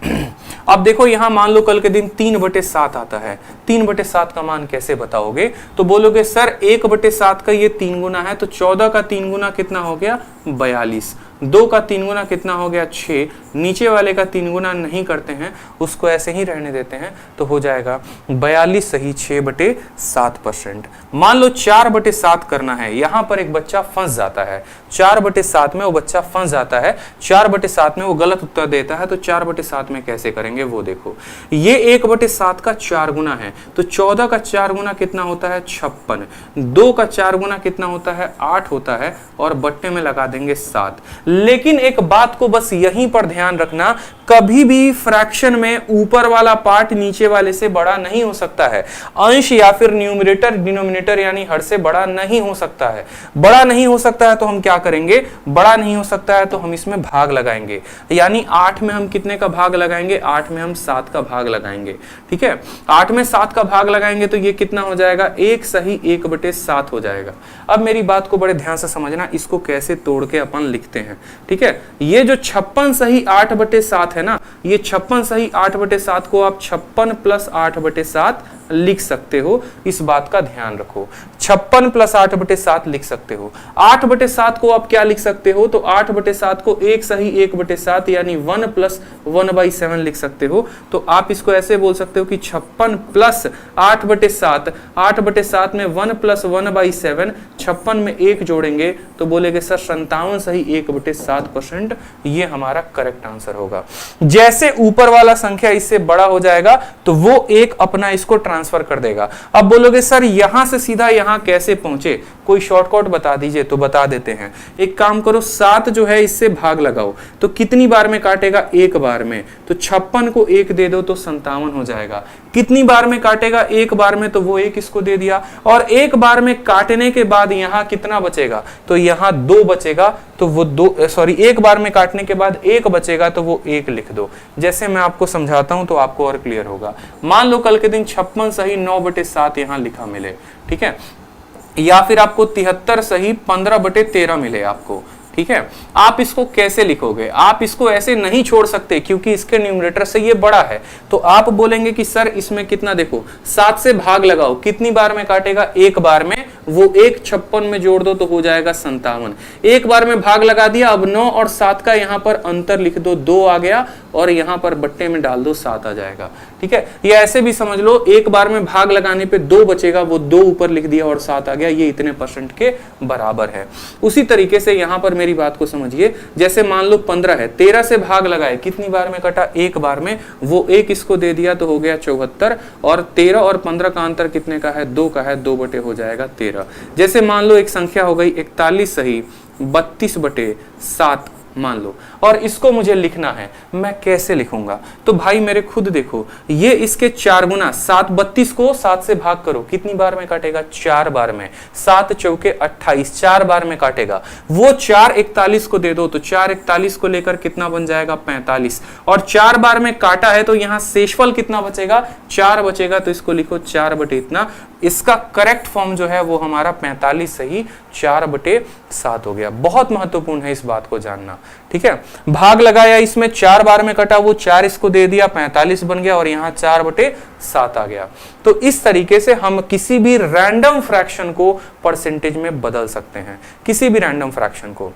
अब देखो यहाँ मान लो कल के दिन 3/7 आता है, 3/7 का मान कैसे बताओगे, तो बोलोगे सर 1/7 का ये 3 गुना है, तो 14 का 3 गुना कितना हो गया, 42। 2 का 3 गुना कितना हो गया 6, नीचे वाले का 3 गुना नहीं करते हैं, उसको ऐसे ही रहने देते हैं, तो हो जाएगा 42 सही 6/7%। मान लो 4/7 करना है, यहां पर एक बच्चा फंस जाता है, 4/7 में वो बच्चा फंस जाता है, 4/7 में वो गलत उत्तर देता है, तो 4/7 में कैसे करेंगे वो देखो। ये 1/7 का 4 गुना है, तो 14 का 4 गुना कितना होता है 56, 2 का 4 गुना कितना होता है 8 होता है, और बट्टे में लगा देंगे 7। लेकिन एक बात को बस यहीं पर ध्यान रखना, कभी भी फ्रैक्शन में ऊपर वाला पार्ट नीचे वाले से बड़ा नहीं हो सकता है, अंश या फिर न्यूमरेटर डिनोमिनेटर यानी हर से बड़ा नहीं हो सकता है। बड़ा नहीं हो सकता है तो हम क्या करेंगे, बड़ा नहीं हो सकता है तो हम इसमें भाग लगाएंगे, यानी 8 में हम कितने का भाग लगाएंगे, 8 में हम 7 का भाग लगाएंगे। ठीक है, 8 में 7 का भाग लगाएंगे तो ये कितना हो जाएगा, 1 सही 1/7 हो जाएगा। अब मेरी बात को बड़े ध्यान से समझना, इसको कैसे तोड़ के अपन लिखते हैं। ठीक है, ये जो 56 सही 8/7 है ना, ये 56 सही 8/7 को आप 56 + 8/7 लिख सकते हो, इस बात का ध्यान रखो। 56 + 8/7 लिख सकते हो। 8/7 को आप क्या लिख सकते हो, तो 8/7 को 1 सही 1/7 यानी 1 + 1/7 लिख सकते हो। तो आप इसको ऐसे बोल सकते हो कि 56 + 8/7, 8/7 में 1 + 1/7, 56 में 1 जोड़ेंगे तो बोलेंगे सर 57 सही 1/7%, ये हमारा करेक्ट आंसर होगा। जैसे ऊपर वाला संख्या इससे बड़ा हो जाएगा तो वो एक अपना इसको ट्रांसफर कर देगा। अब बोलोगे सर यहां से सीधा यहां कैसे पहुंचे, कोई शॉर्टकट बता दीजिए, तो बता देते हैं। एक काम करो, 7 जो है इससे भाग लगाओ, तो कितनी बार में काटेगा, 1 बार में, तो 56 को 1 दे दो तो 57 हो जाएगा। कितनी बार में काटेगा, 1 बार में, तो वो 1 इसको दे दिया, और 1 बार में काटने के बाद यहां कितना बचेगा, तो यहां 2 बचेगा, तो वो 1 बार में काटने के बाद 1 बचेगा तो वो 1 लिख दो। जैसे मैं आपको समझाता हूं तो आपको और क्लियर होगा। मान लो कल के दिन 56 सही 9/7 यहां लिखा मिले, ठीक है, या फिर आपको 73 सही 15/13 मिले आपको। ठीक है, आप इसको कैसे लिखोगे, आप इसको ऐसे नहीं छोड़ सकते क्योंकि इसके न्यूमरेटर से ये बड़ा है, तो आप बोलेंगे कि सर इसमें कितना, देखो 7 से भाग लगाओ, कितनी बार में काटेगा, 1 बार में, वो 1 56 में जोड़ दो तो हो जाएगा 57। 1 बार में भाग लगा दिया, अब 9 और 7 का यहां पर अंतर लिख दो, 2 आ गया, और यहां पर बट्टे में डाल दो 7 आ जाएगा। ठीक है, ये ऐसे भी समझ लो, 1 बार में भाग लगाने पे 2 बचेगा, वो 2 ऊपर लिख दिया और 7 आ गया, ये इतने % के बराबर है। उसी तरीके से यहां पर मेरी बात को समझिए, जैसे मान लो 15 है, 13 से भाग लगाए, कितनी बार में कटा, 1 बार में, वो 1 इसको दे दिया तो हो गया 74, और 13 और 15 का अंतर कितने का है, 2 का है, 2 बटे हो जाएगा 13। जैसे मान लो एक संख्या हो गई 41 सही 32/7 मान लो, और इसको मुझे लिखना है, मैं कैसे लिखूंगा, तो भाई मेरे खुद देखो, ये इसके 4 गुना, 7 32 को 7 से भाग करो, कितनी बार में काटेगा, 4 बार में, 7 चौके 28, 4 बार में काटेगा, वो 4 41 को दे दो, तो 4 41 को लेकर कितना बन जाएगा 45, और 4 बार में काटा है तो यहां शेषफल कितना बचेगा, 4 बचेगा, तो इसको लिखो 4 बटे इतना। इसका करेक्ट फॉर्म जो है वो हमारा 45 सही 4/7 हो गया। बहुत महत्वपूर्ण है इस बात को जानना। ठीक है, भाग लगाया, इसमें 4 बार में कटा, वो 4 इसको दे दिया, 45 बन गया, और यहां 4/7 आ गया। तो इस तरीके से हम किसी भी रैंडम फ्रैक्शन को परसेंटेज में बदल सकते हैं, किसी भी रैंडम फ्रैक्शन को।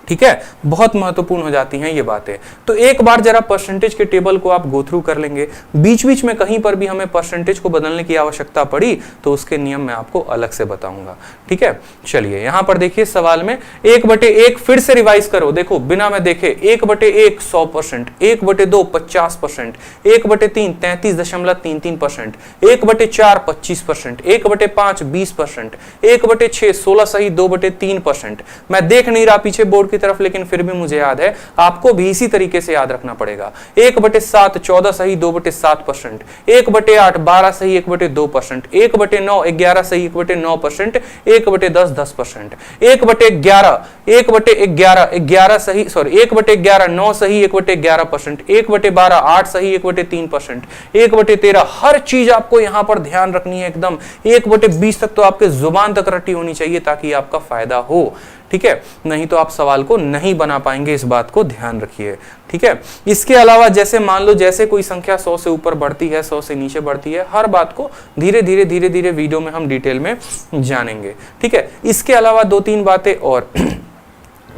ठीक है, बहुत महत्वपूर्ण हो जाती हैं ये बातें। तो एक बार जरा परसेंटेज के टेबल को आप गो थ्रू कर लेंगे, बीच बीच में कहीं पर भी हमें परसेंटेज को बदलने की आवश्यकता पड़ी तो उसके नियम मैं आपको अलग से बताऊंगा। ठीक है, चलिए यहां पर देखिए सवाल में 1/1 फिर से रिवाइज करो, देखो बिना मैं देखे, 1/1 100%, 1/2 50%, 1/3 33.33%, 1/4 25%, 1/5 20%, 1/6 16 सही 2/3%। मैं देख नहीं रहा पीछे बोर्ड तरफ, लेकिन फिर भी मुझे याद है, आपको भी इसी तरीके से याद रखना पड़ेगा। 1/7 14 सही 2/7%, 1/8 12 सही 1/2%, 1/9 11 सही 1/9%, 1/10 10%, 1/11 11 सही, सॉरी 1/11 9 सही 1/11%, 1/12 8 सही 1/3%, 1/13 हर चीज आपको यहां पर ध्यान रखनी है एकदम। 1/20 तक तो आपके जुबान तक रटी होनी चाहिए ताकि आपका फायदा हो। ठीक है, नहीं तो आप सवाल को नहीं बना पाएंगे, इस बात को ध्यान रखिए। ठीक है, इसके अलावा जैसे मान लो जैसे कोई संख्या 100 से ऊपर बढ़ती है, 100 से नीचे बढ़ती है, हर बात को धीरे धीरे वीडियो में हम डिटेल में जानेंगे। ठीक है, इसके अलावा 2-3 बातें और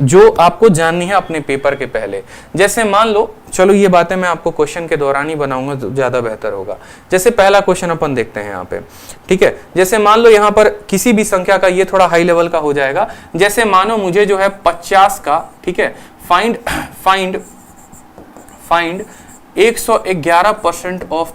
जो आपको जाननी है अपने पेपर के पहले। जैसे मान लो, चलो ये बातें मैं आपको क्वेश्चन के दौरान ही बनाऊंगा तो ज्यादा बेहतर होगा। जैसे पहला क्वेश्चन अपन देखते हैं यहाँ पे, ठीक है। जैसे मान लो यहाँ पर किसी भी संख्या का, ये थोड़ा हाई लेवल का हो जाएगा। जैसे मानो मुझे जो है 50 का, ठीक है, फाइंड 111% ऑफ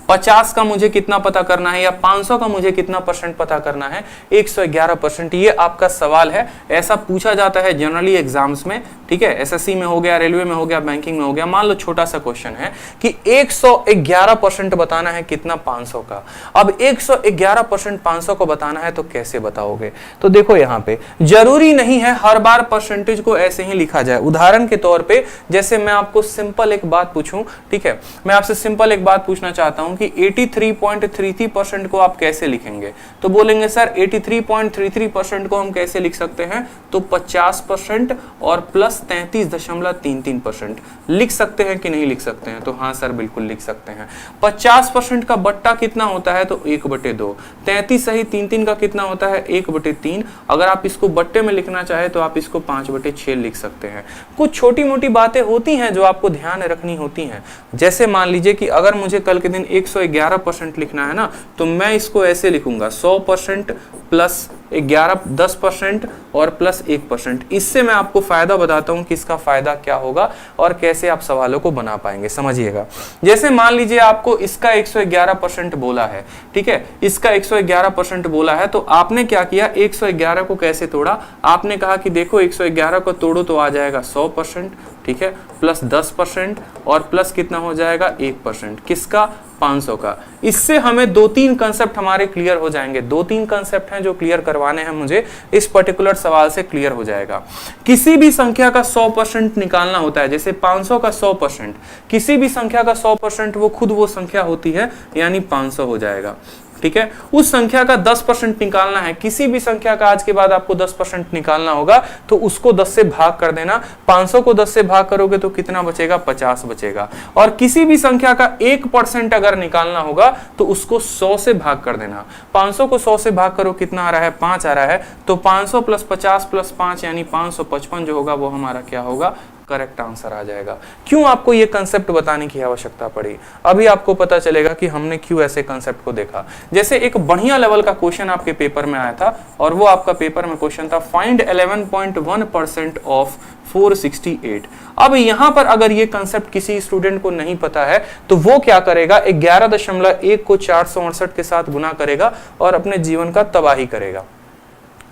50 का मुझे कितना पता करना है, या 500 का मुझे कितना परसेंट पता करना है, 111%। ये आपका सवाल है, ऐसा पूछा जाता है जनरली एग्जाम्स में, ठीक है। एसएससी में हो गया, रेलवे में हो गया, बैंकिंग में हो गया। मान लो छोटा सा क्वेश्चन है कि 111% बताना है कितना, 500 का। अब 111% 500 को बताना है तो कैसे बताओगे? तो देखो यहाँ पे जरूरी नहीं है हर बार परसेंटेज को ऐसे ही लिखा जाए। उदाहरण के तौर पे जैसे मैं आपको सिंपल एक बात पूछूं, ठीक है, मैं आपसे सिंपल एक बात पूछना चाहता हूं कि 83.33% को आप कैसे लिखेंगे? तो बोलेंगे सर 83.33% को हम कैसे लिख सकते हैं? तो 50% और प्लस 33.33% लिख सकते हैं कि नहीं लिख सकते हैं? तो हाँ सर बिल्कुल लिख सकते हैं। 50% का बट्टा कितना होता है? तो 1/2। 33 सही 3 का कितना होता है? 1/3। अगर आप इसको बट्टे में लिखना चाहे तो आप इसको 5/6 लिख सकते हैं। कुछ छोटी मोटी बातें होती हैं जो आपको ध्यान रखनी होती हैं। जैसे मान लीजिए कि अगर मुझे कल के दिन 111% लिखना है ना, तो मैं इसको ऐसे लिखूंगा 100% प्लस 10% और प्लस 1%। इससे मैं आपको फायदा बताता हूं कि इसका फायदा क्या होगा और कैसे आप सवालों को बना पाएंगे, समझिएगा। जैसे मान लीजिए आपको इसका 111% बोला है, ठीक है, इसका 111% बोला है, तो आपने क्या किया, 111 को कैसे तोड़ा? आपने कहा कि देखो 111 को तोड़ो तो आ जाएगा 100%, ठीक है, प्लस 10% और प्लस कितना हो जाएगा 1%, किसका? 500 का। इससे हमें 2-3 कंसेप्ट हमारे क्लियर हो जाएंगे। 2-3 कंसेप्ट हैं जो क्लियर करवाने हैं मुझे, इस पर्टिकुलर सवाल से क्लियर हो जाएगा। किसी भी संख्या का 100% निकालना होता है, जैसे 500 का 100%, किसी भी संख्या का 100% वो खुद वो संख्या होती है, यानी 500 हो जाएगा, ठीक है। उस संख्या का 10% निकालना है, किसी भी संख्या का आज के बाद आपको 10% निकालना होगा, तो उसको 10 से भाग कर देना। 500 को 10 से भाग करोगे तो कितना बचेगा? 50 बचेगा। और किसी भी संख्या का 1% अगर निकालना होगा तो उसको 100 से भाग कर देना। 500 को 100 से भाग करो, कितना आ रहा है? 5 आ रहा है। तो 500 प्लस 50 प्लस 5 यानी 555 जो होगा वो हमारा क्या होगा? करेक्ट आंसर आ जाएगा। क्यों आपको ये कंसेप्ट बताने की आवश्यकता पड़ी? अभी आपको पता चलेगा कि हमने क्यों ऐसे कंसेप्ट को देखा। जैसे एक बढ़िया लेवल का क्वेश्चन आपके पेपर में आया था, और वो आपका पेपर में क्वेश्चन था फाइंड 11.1% ऑफ 468। अब यहां पर अगर ये कंसेप्ट किसी स्टूडेंट को नहीं पता है तो वो क्या करेगा? 11.1 को 468 के साथ गुना करेगा और अपने जीवन का तबाही करेगा।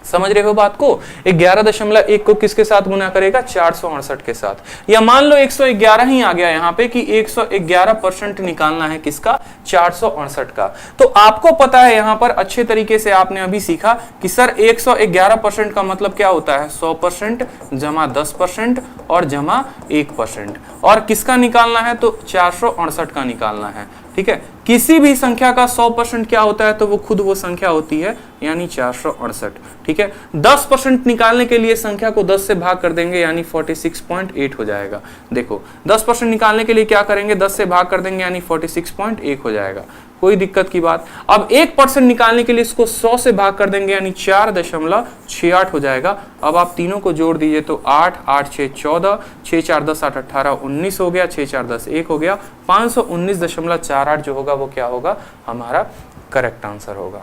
समझ रहे हो बात को? 11.1 को किसके साथ गुना करेगा? 468 के साथ। या मान लो 111 ही आ गया यहाँ पे कि 111% निकालना है किसका? 468 का। तो आपको पता है यहाँ पर अच्छे तरीके से आपने अभी सीखा कि सर 111% का मतलब क्या होता है? 100% जमा 10% और जमा 1%। और किसका निकालना है? तो 468 का निकालना है, ठीक है। किसी भी संख्या का 100% क्या होता है? तो वो खुद वो संख्या होती है, यानी 468, ठीक है। 10% निकालने के लिए संख्या को 10 से भाग कर देंगे, यानी 46.8 हो जाएगा। देखो 10% निकालने के लिए क्या करेंगे? 10 से भाग कर देंगे, यानी 46.1 हो जाएगा। कोई दिक्कत की बात। अब 1% निकालने के लिए इसको 100 से भाग कर देंगे, यानी 4.68 हो जाएगा। अब आप तीनों को जोड़ दीजिए तो 8, 8 6 14, 6 4 10 8 18 19 हो गया, 6 4 10 1 हो गया। 519.48 जो होगा वो क्या होगा? हमारा करेक्ट आंसर होगा।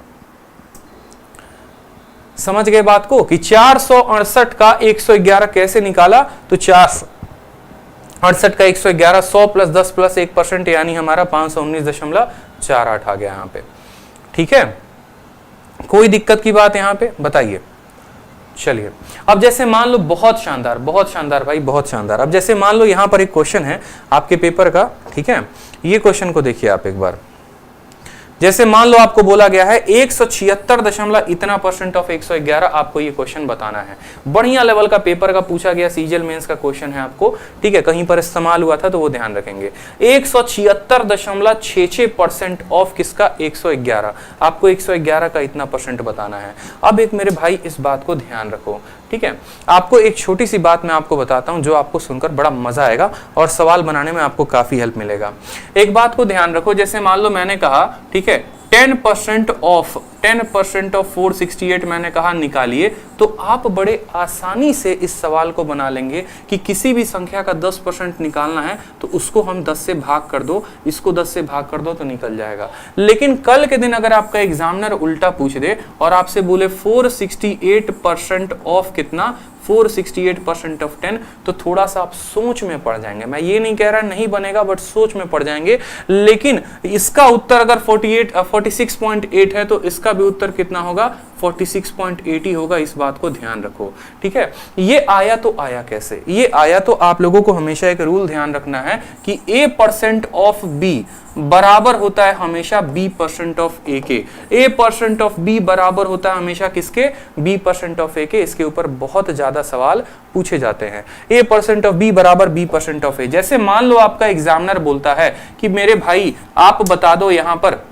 समझ गए बात को कि 468 का 111 कैसे निकाला? तो 468 का 111 100 प्लस 10 प्लस 1% यानी हमारा 519.48 आ गया यहाँ पे, ठीक है। कोई दिक्कत की बात यहाँ पे बताइए? चलिए अब जैसे मान लो, बहुत शानदार भाई, बहुत शानदार। अब जैसे मान लो यहाँ पर एक क्वेश्चन है आपके पेपर का, ठीक है। ये क्वेश्चन को देखिए आप एक बार। जैसे मान लो आपको बोला गया है 176 इतना % ऑफ 111, आपको ये क्वेश्चन बताना है। बढ़िया लेवल का पेपर का पूछा गया, सीजीएल मेंस का क्वेश्चन है आपको, ठीक है। कहीं पर इस्तेमाल हुआ था तो वो ध्यान रखेंगे। 176.66% ऑफ किसका? 111। आपको 111 का इतना % बताना है। अब एक मेरे भाई इस बात को ध्यान रखो, ठीक है। आपको एक छोटी सी बात मैं आपको बताता हूं जो आपको सुनकर बड़ा मजा आएगा और सवाल बनाने में आपको काफी हेल्प मिलेगा। एक बात को ध्यान रखो, जैसे मान लो मैंने कहा, ठीक है, 10% ऑफ 468 मैंने कहा निकालिए, तो आप बड़े आसानी से इस सवाल को बना लेंगे कि किसी भी संख्या का 10% निकालना है तो उसको हम 10 से भाग कर दो, इसको 10 से भाग कर दो तो निकल जाएगा। लेकिन कल के दिन अगर आपका एग्जामिनर उल्टा पूछ दे और आपसे बोले 468% ऑफ कितना, 468% ऑफ 10, तो थोड़ा सा आप सोच में पड़ जाएंगे। मैं ये नहीं कह रहा नहीं बनेगा, बट सोच में पड़ जाएंगे। लेकिन इसका उत्तर अगर 46.8 है तो इसका भी उत्तर कितना होगा, 46.8 ही होगा। इस बात को ध्यान रखो, ठीक है। ये आया तो आया कैसे, ये आया तो आप लोगों को हमेशा एक रूल ध्यान रखना है कि A% ऑफ B बराबर होता है हमेशा B% ऑफ A के। A% ऑफ B बराबर होता है हमेशा किसके, B% ऑफ A के। इसके ऊपर बहुत ज्यादा सवाल पूछे जाते हैं। A% ऑफ B बराबर B% ऑफ A। जैसे मान लो आपका एग्जामिनर बोलता है कि मेरे भाई आप बता दो यहां पर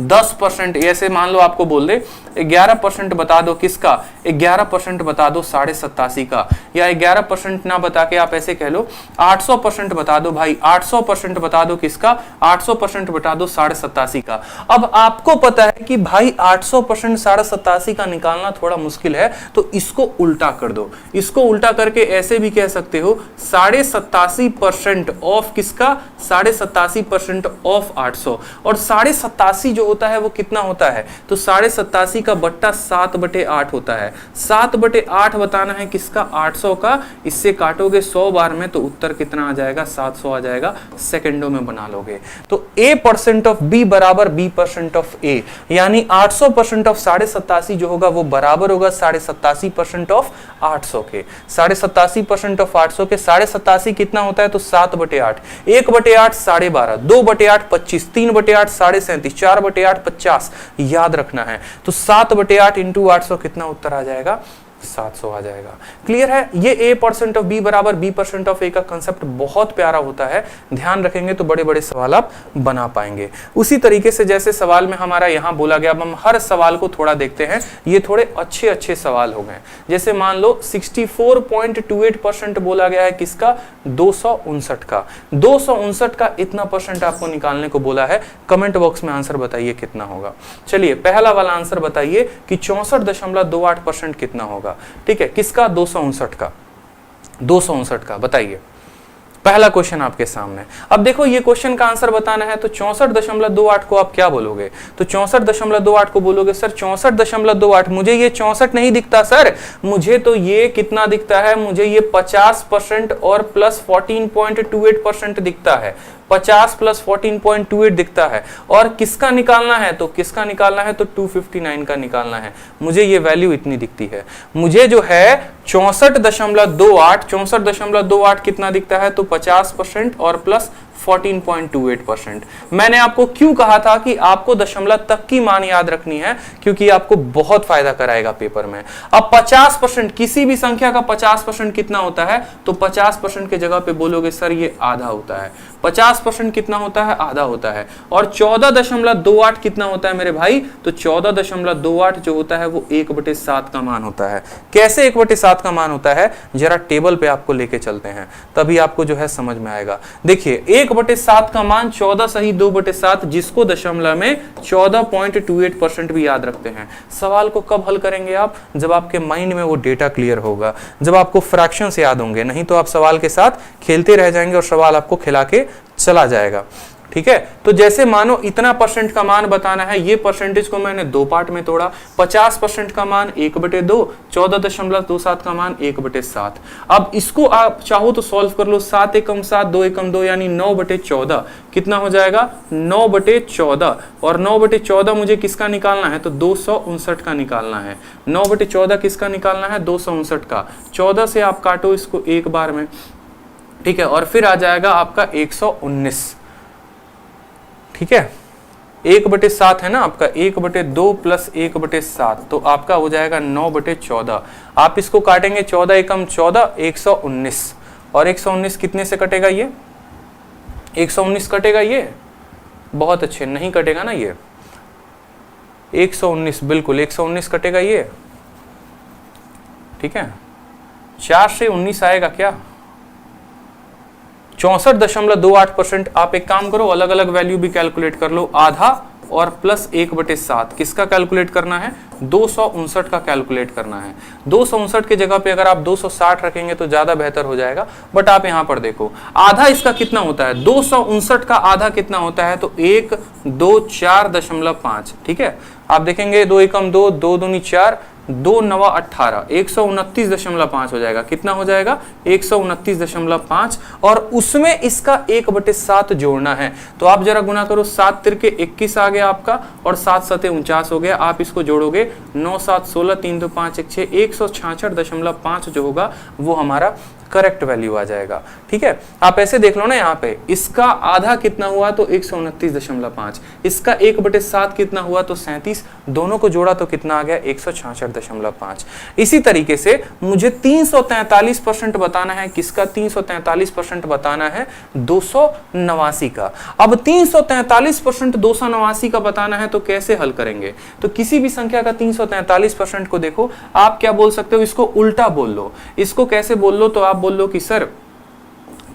10%, ऐसे मान लो आपको बोल दे 11% बता दो किसका, 11% बता दो 87.5 का, या 11% ना बता के आप ऐसे कह लो 800% बता दो भाई, 800% बता दो किसका, 800% बता दो 87.5 का। अब आपको पता है कि भाई 800% 87.5 का निकालना थोड़ा मुश्किल है, तो इसको उल्टा कर दो। इसको उल्टा करके ऐसे भी कह सकते हो 87.5% ऑफ किसका, 87.5% ऑफ 800। और 87.5 जो होता है वो कितना होता है, तो 87.5 का बट्टा 7/8 होता है। 7/8 बताना है किसका, 800 का। इससे काटोगे 100 बार में तो उत्तर कितना आ जाएगा, 700 आ जाएगा। सेकंडों में बना लोगे। तो A% ऑफ B बराबर B% ऑफ A, यानी 800% ऑफ 87.5 जो होगा वो बराबर होगा 87.5% ऑफ 800 के। 87.5% ऑफ 800 के 87.5 कितना होता है, तो 7/8, 1/8 12.5, 2/8 25, 3/8 37.5, 4/8 50 याद रखना है। तो 7/8 इंटू 800 कितना उत्तर आ जाएगा, 700 आ जाएगा। क्लियर है। ये A% ऑफ B बराबर B% ऑफ A का कंसेप्ट बहुत प्यारा होता है, ध्यान रखेंगे तो बड़े बड़े सवाल आप बना पाएंगे। उसी तरीके से जैसे सवाल में हमारा यहाँ बोला गया, अब हम हर सवाल को थोड़ा देखते हैं। ये थोड़े अच्छे अच्छे सवाल हो गए। जैसे मान लो 64.28% बोला गया है किसका, 259 का। 259 का इतना परसेंट आपको निकालने को बोला है। कमेंट बॉक्स में आंसर बताइए कितना होगा। चलिए पहला वाला आंसर बताइए कि 64.28% कितना होगा। ठीक है, किसका, 259 का। 259 का बताइए। पहला क्वेश्चन आपके सामने। अब देखो ये क्वेश्चन का आंसर बताना है तो 64.28 को आप क्या बोलोगे, तो 64.28 को बोलोगे सर 64.28, मुझे ये 64 नहीं दिखता सर, मुझे तो ये कितना दिखता है, मुझे ये 50% और प्लस 14.28% दिखता है। 50 प्लस 14.28 दिखता है। और किसका निकालना है, तो किसका निकालना है, तो 259 का निकालना है। मुझे ये वैल्यू इतनी दिखती है। मुझे जो है 64.28 कितना दिखता है, तो 50% और प्लस 14.28%। मैंने आपको क्यों कहा था कि आपको दशमलव तक की मान याद रखनी है, क्योंकि आपको बहुत फायदा कराएगा पेपर में। अब 50%, किसी भी संख्या का 50% कितना होता है, तो 50% के जगह पे बोलोगे सर ये आधा होता है। 50% कितना होता है, आधा होता है। और 14.28 कितना होता है मेरे भाई, तो 14.28 जो होता है वो 1/7 का मान होता है। कैसे 1/7 का मान होता है, जरा टेबल पे आपको लेके चलते हैं, तभी आपको जो है समझ में आएगा। देखिए 1/7 का मान 14 सही 2/7, जिसको दशमलव में 14.28% भी याद रखते हैं। सवाल को कब हल करेंगे आप, जब आपके माइंड में वो डेटा क्लियर होगा, जब आपको फ्रैक्शंस याद होंगे। नहीं तो आप सवाल के साथ खेलते रह जाएंगे और सवाल आपको खिला के चला जाएगा। ठीक है, तो जैसे मानो इतना परसेंट का मान बताना है, ये परसेंटेज को मैंने दो पार्ट में तोड़ा। 50% का मान 1/2, 14.27 का मान 1/7। अब इसको आप चाहो तो सॉल्व कर लो। 7 एकम 7, 2 एकम 2 यानी 9/14 कितना हो जाएगा, 9/14। और 9/14 मुझे किसका निकालना है, तो 259 का निकालना है। 9/14 किसका निकालना है, 259 का। 14 से आप काटो इसको एक बार में, ठीक है, और फिर आ जाएगा आपका 119। ठीक है, 1/7 है ना आपका, 1/2 प्लस 1/7, तो आपका हो जाएगा 9/14। आप इसको काटेंगे 14 एकम 14, 119। और 119 कितने से कटेगा, ये 119 कटेगा, ये बहुत अच्छे, नहीं कटेगा ना ये 119, बिल्कुल 119 कटेगा ये। ठीक है, 4 से 19 आएगा क्या, 64.28%। आप एक काम करो, अलग अलग वैल्यू भी कैलकुलेट कर लो। आधा और प्लस 1/7 किसका कैलकुलेट करना है? 259 का कैलकुलेट करना है। 259 की जगह पे अगर आप 260 रखेंगे तो ज्यादा बेहतर हो जाएगा, बट आप यहां पर देखो आधा इसका कितना होता है, 259 का आधा कितना होता है, तो 124.5। ठीक है, आप देखेंगे 2 एकम 2, 2 दूनी 4, 2 नवा 18, 129.5 हो जाएगा। कितना हो जाएगा? 129.5, और उसमें इसका 1/7 जोड़ना है। तो आप जरा गुना करो, 7 तिरके 21 आ गया आपका, और 7 सते 49 हो गया। आप इसको जोड़ोगे 9 7 16, 3 2 5 1 6, 166.5 जो होगा वो हमारा करेक्ट वैल्यू आ जाएगा। ठीक है, आप ऐसे देख लो ना, यहाँ पे इसका आधा कितना हुआ तो 129.5, इसका 1/7 कितना हुआ तो 37, दोनों को जोड़ा तो कितना आ गया 166.5। इसी तरीके से मुझे 343% बताना है, किसका 343% बताना है 289 का। अब 343% 289 का बताना है तो कैसे हल करेंगे? तो किसी भी संख्या का 343% को देखो, आप क्या बोल सकते हो, इसको उल्टा बोल लो। इसको कैसे बोल लो? तो आप बोल लो कि सर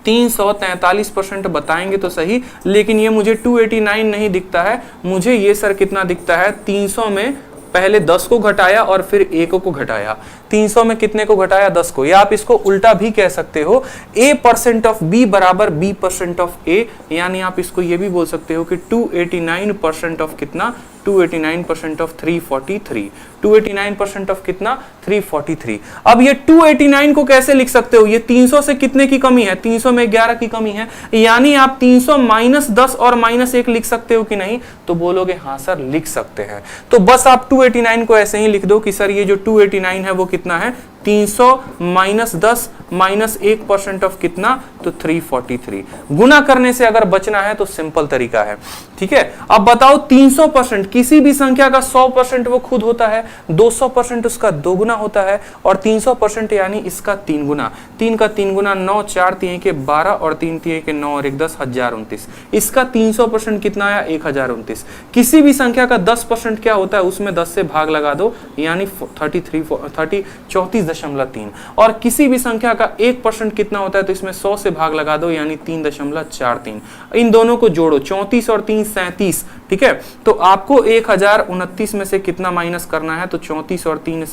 343% बताएंगे तो सही, लेकिन ये मुझे 289 नहीं दिखता है, मुझे ये सर कितना दिखता है, 300 में पहले 10 को घटाया और फिर 1 को घटाया। 300 में कितने को घटाया? 10 को। या आप इसको उल्टा भी कह सकते हो, A% ऑफ B बराबर B% ऑफ A, यानी आप इसको ये भी बोल सकते हो कि 289% ऑफ कितना, 289% ऑफ 343, 289% ऑफ कितना 343। अब ये 289 को कैसे लिख सकते हो? ये 300 से कितने की कमी है? 300 में 11 की कमी है, यानी आप 300 माइनस 10 और माइनस 1 लिख सकते हो कि नहीं? तो बोलोगे हाँ सर लिख सकते हैं। तो बस आप 289 को ऐसे ही लिख दो कि सर ये जो 289 है वो कितना है, 300 माइनस 10 माइनस 1% ऑफ कितना, तो 343। गुना करने से अगर बचना है तो सिंपल तरीका है। ठीक है, अब बताओ 300%, किसी भी संख्या का 100% वो खुद होता है, 200% उसका 2 गुना होता है, और 300% यानी इसका 3 गुना। 3 का 3 गुना 9, 4 3 के 12, और 3 3 के 9 और 1 10, 1029। इसका 300% कितना आया? 1029। किसी भी संख्या का 10% क्या होता है, उसमें 10 से भाग लगा दो, यानी 34.3। और किसी भी संख्या का 1% कितना होता है, तो इसमें 100 से भाग लगा दो, यानी 3.43। इन दोनों को जोड़ो, 34 और 3 37। ठीक है, तो आपको 1029 में से कितना माइनस करना है, तो 34 और 3